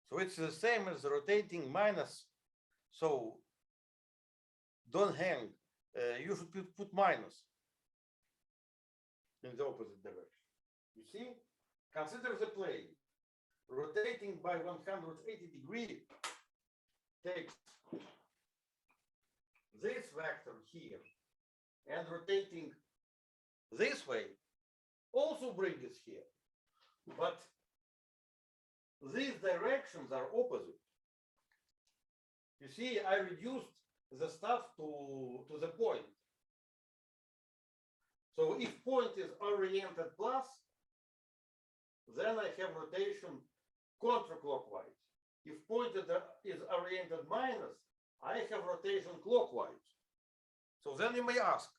So it's the same as rotating minus. So don't hang. You should put minus in the opposite direction. You see? Consider the plane. Rotating by 180 degrees takes this vector here, and rotating this way also brings us here. But these directions are opposite. You see, I reduced the stuff to the point. So if point is oriented plus, then I have rotation counterclockwise. If point is oriented minus, I have rotation clockwise. So then you may ask,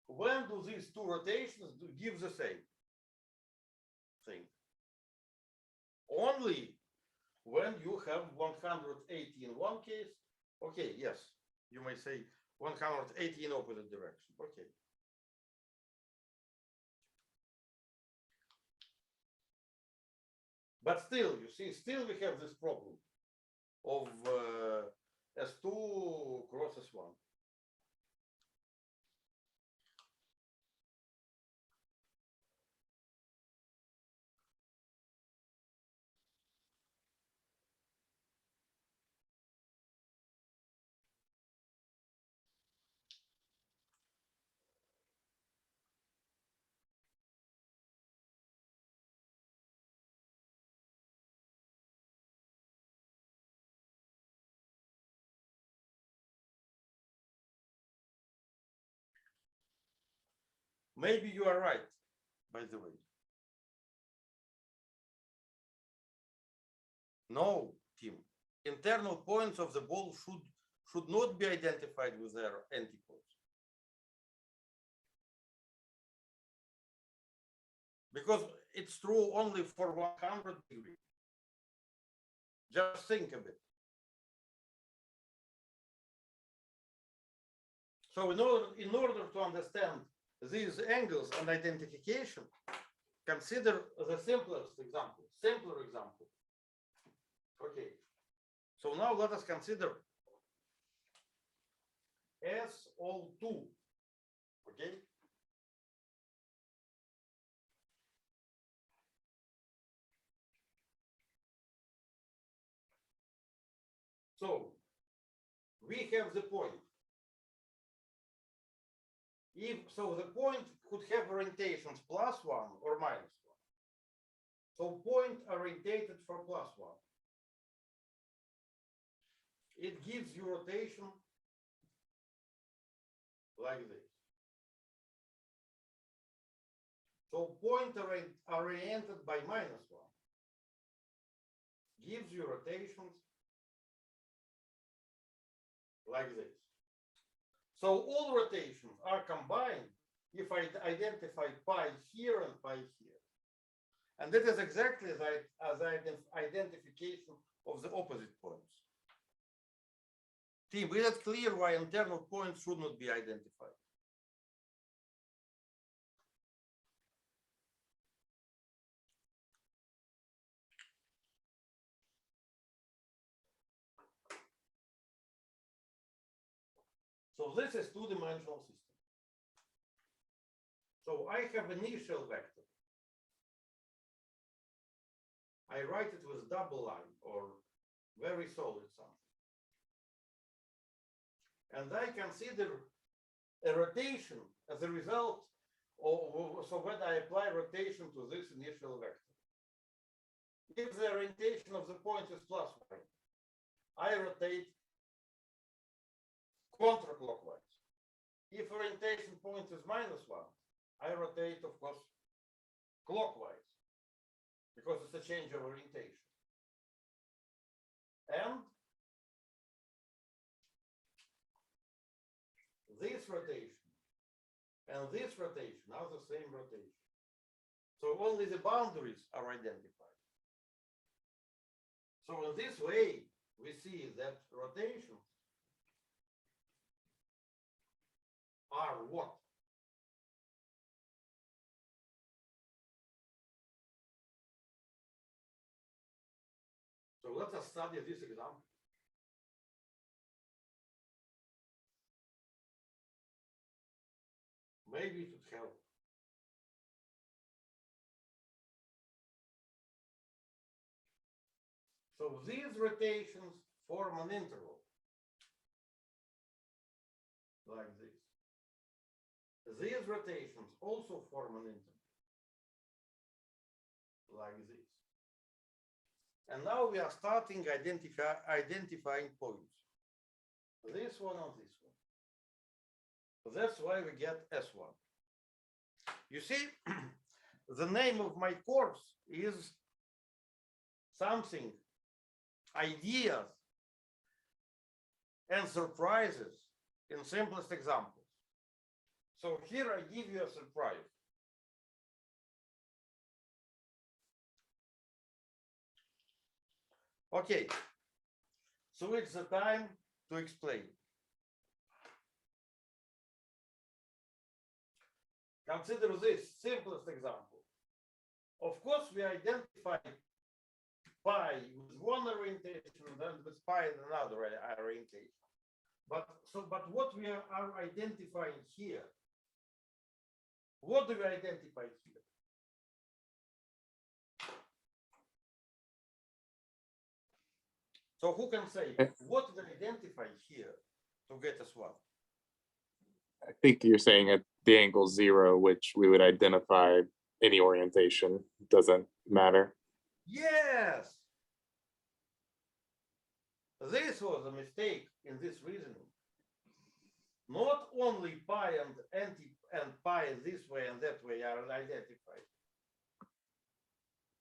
when do these two rotations give the same thing? Only when you have 180 in one case. Okay, yes, you may say 180 in opposite direction. Okay. But still, you see, still we have this problem of S2 cross S1. Maybe you are right, by the way. No, Tim. Internal points of the ball should not be identified with their antipodes. Because it's true only for 100 degrees. Just think a bit. So in order to understand these angles and identification, consider the simpler example. Okay. So now let us consider SO2. Okay. So we have the point. So the point could have orientations +1 or -1. So point orientated for +1. It gives you rotation like this. So point oriented by -1 gives you rotations like this. So all rotations are combined if I identify pi here and pi here. And that is exactly as identification of the opposite points. Tim, is it clear why internal points should not be identified? So this is two-dimensional system. So I have initial vector. I write it with double line or very solid something. and I consider a rotation as a result of, so when I apply rotation to this initial vector. If the orientation of the point is plus 1, I rotate counterclockwise. If orientation point is minus 1, I rotate, of course, clockwise, because it's a change of orientation. And this rotation and this rotation are the same rotation. So only the boundaries are identified. So in this way, we see that rotations are what? So let us study this example. Maybe it would help. So these rotations form an interval like this. These rotations also form an interval like this. And now we are starting identifying points. This one and this one. So that's why we get S1. You see, the name of my course is something, ideas and surprises in simplest examples. So here I give you a surprise. Okay, so it's the time to explain. Consider this simplest example. Of course, we identify pi with one orientation and then with pi in another orientation. But what we are identifying here? What do we identify here? So who can say what we identify here to get us what? I think you're saying at the angle 0, which we would identify any orientation, doesn't matter. Yes. This was a mistake in this reasoning. Not only pi and pi this way and that way are identified.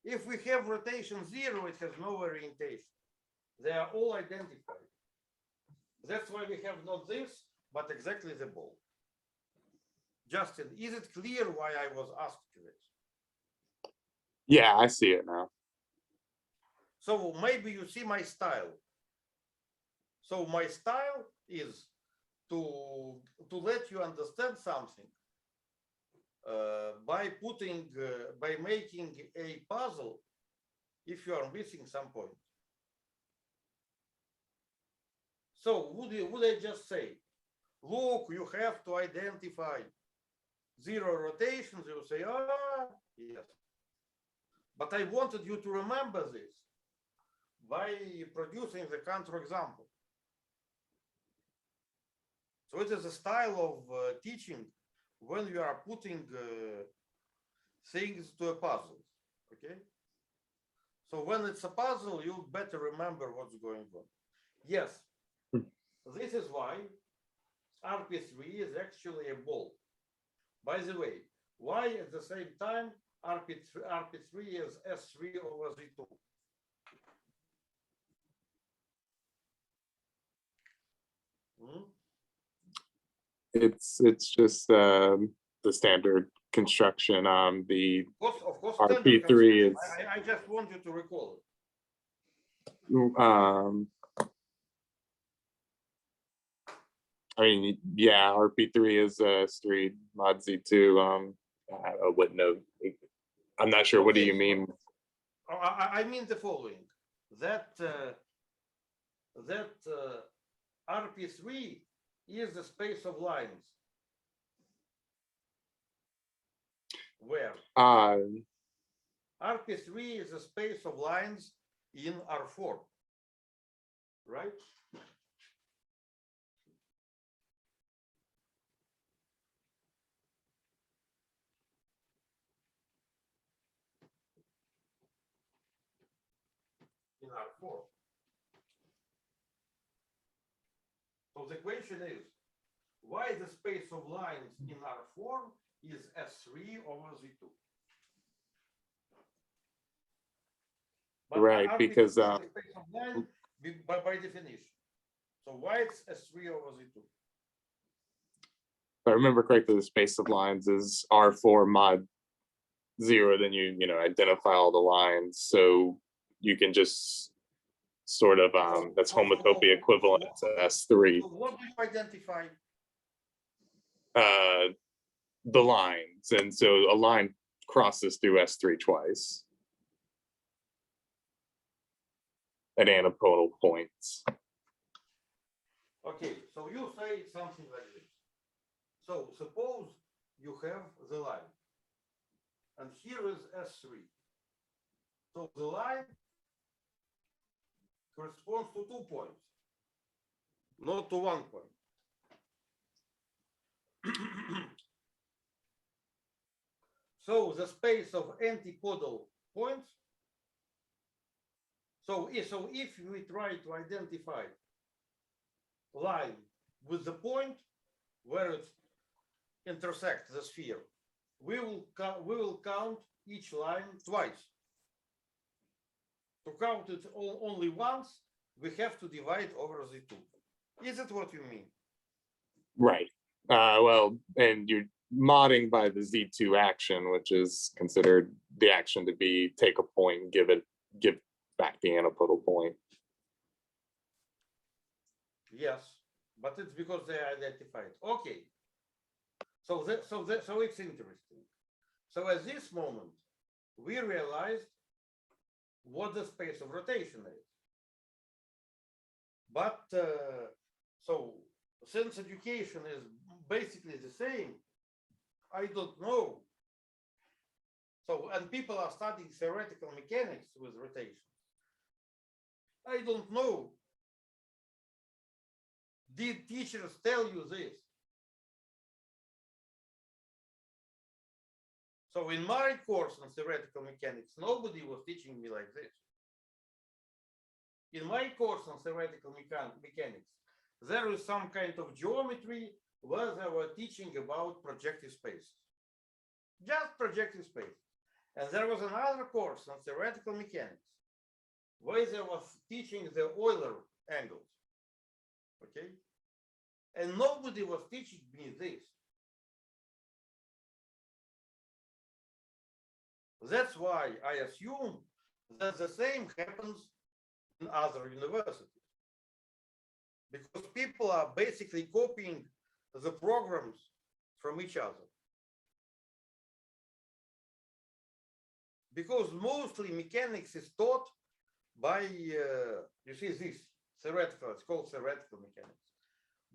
If we have rotation 0, it has no orientation. They are all identified. That's why we have not this, but exactly the ball. Justin, is it clear why I was asked this? Yeah, I see it now. So maybe you see my style. So my style is to let you understand something by making a puzzle if you are missing some point. So would I just say, look, you have to identify 0 rotations? You say, ah, yes. But I wanted you to remember this by producing the counterexample. So it is a style of teaching when you are putting things to a puzzle, okay? So when it's a puzzle, you'll better remember what's going on. Yes, this is why RP3 is actually a ball. By the way, why at the same time RP3 is S3 over Z2? It's just the standard construction. The Of course, RP3 is. I just want you to recall it. I mean, yeah, RP3 is street mod Z2. I wouldn't know. I'm not sure. Okay, what do you mean? I mean the following: that RP3 is the space of lines. Where? RP3 is a space of lines in R4, right? R4. So the question is, why the space of lines in R4 is S3 over Z2? But Right, are we because, taking the space of line by definition? So why it's S3 over Z2? if I remember correctly, the space of lines is R4 mod 0, then you identify all the lines, so you can just sort of that's homotopy equivalent to S3. So what do you identify? The lines, and so a line crosses through S3 twice at antipodal points. Okay, so you say something like this. So suppose you have the line, and here is S3. So the line corresponds to 2 points, not to 1 point. So the space of antipodal points. So if we try to identify line with the point where it intersects the sphere, we will count each line twice. To count it only once, we have to divide over the 2. Is it what you mean? Right. Well, and you're modding by the Z2 action, which is considered the action to be take a point and give back the antipodal point. Yes, but it's because they are identified. Okay. So it's interesting. So at this moment, we realized what the space of rotation is. But so since education is basically the same, I don't know. So, and people are studying theoretical mechanics with rotation. I don't know. Did teachers tell you this? So in my course on theoretical mechanics, nobody was teaching me like this. In my course on theoretical mechanics, there is some kind of geometry where they were teaching about projective spaces. Just projective spaces. And there was another course on theoretical mechanics where they was teaching the Euler angles. Okay? And nobody was teaching me this. That's why I assume that the same happens in other universities. Because people are basically copying the programs from each other. Because mostly mechanics is taught by, you see this, theoretical, it's called theoretical mechanics,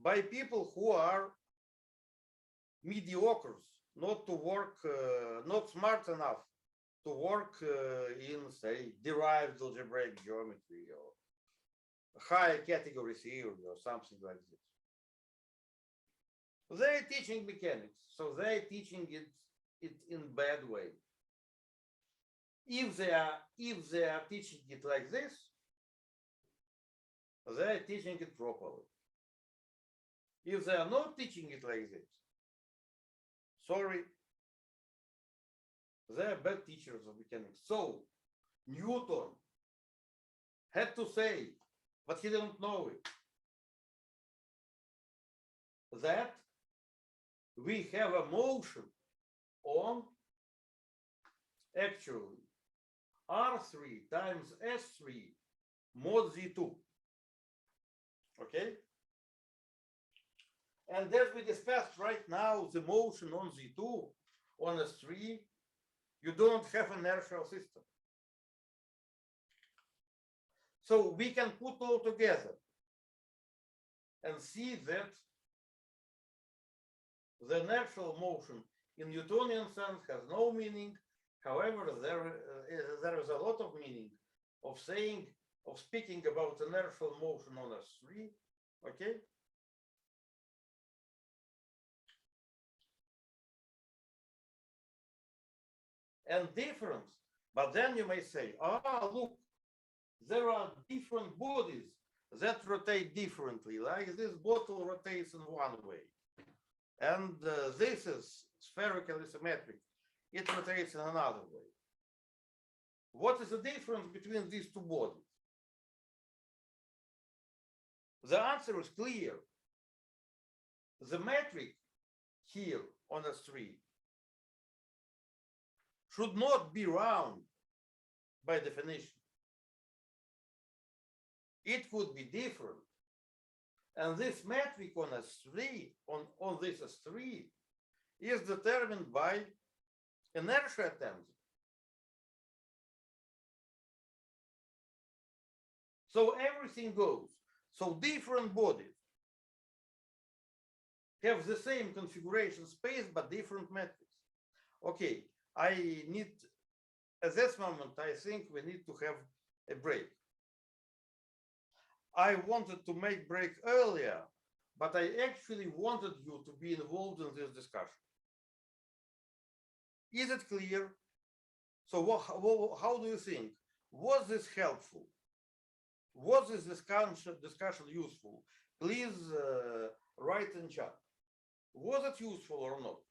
by people who are mediocres, not to work, not smart enough to work in, say, derived algebraic geometry or higher category theory or something like this. They're teaching mechanics, so they're teaching it in bad way. If they are teaching it like this, they're teaching it properly. If they are not teaching it like this, sorry, they're bad teachers of mechanics. So Newton had to say, but he didn't know it, that we have a motion on actually R3 times S3 mod Z2. Okay? And as we discussed right now, the motion on Z2, on S3, you don't have an inertial system. So we can put all together and see that the inertial motion in Newtonian sense has no meaning. However, there is a lot of meaning of speaking about inertial motion on S3, okay? And difference, but then you may say, look, there are different bodies that rotate differently. Like this bottle rotates in one way, and this is spherically symmetric. It rotates in another way. What is the difference between these two bodies? The answer is clear. The metric here on S3 should not be round by definition. It could be different. And this metric on S3, on this S3, is determined by inertia tensor. So everything goes. So different bodies have the same configuration space, but different metrics. Okay, I need, at this moment, I think we need to have a break. I wanted to make break earlier, but I actually wanted you to be involved in this discussion. Is it clear? So how do you think? Was this helpful? Was this discussion useful? Please write in chat. Was it useful or not?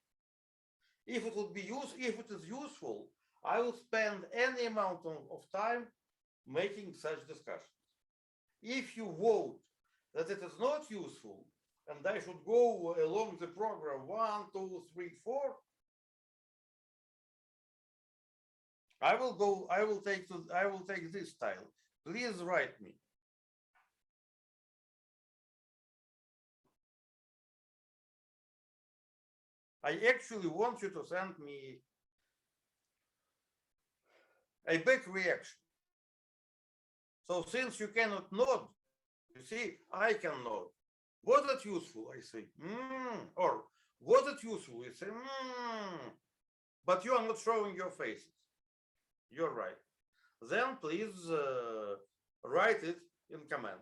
If it would be if it is useful, I will spend any amount of time making such discussions. If you vote that it is not useful and I should go along the program 1, 2, 3, 4, I will take this style. Please write me. I actually want you to send me a big reaction. So since you cannot nod, you see, I can nod. Was it useful? I say, or was it useful? You say, but you are not showing your faces. You're right. Then please write it in comment,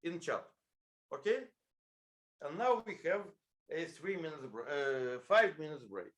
in chat. Okay? And now we have a 5 minutes break.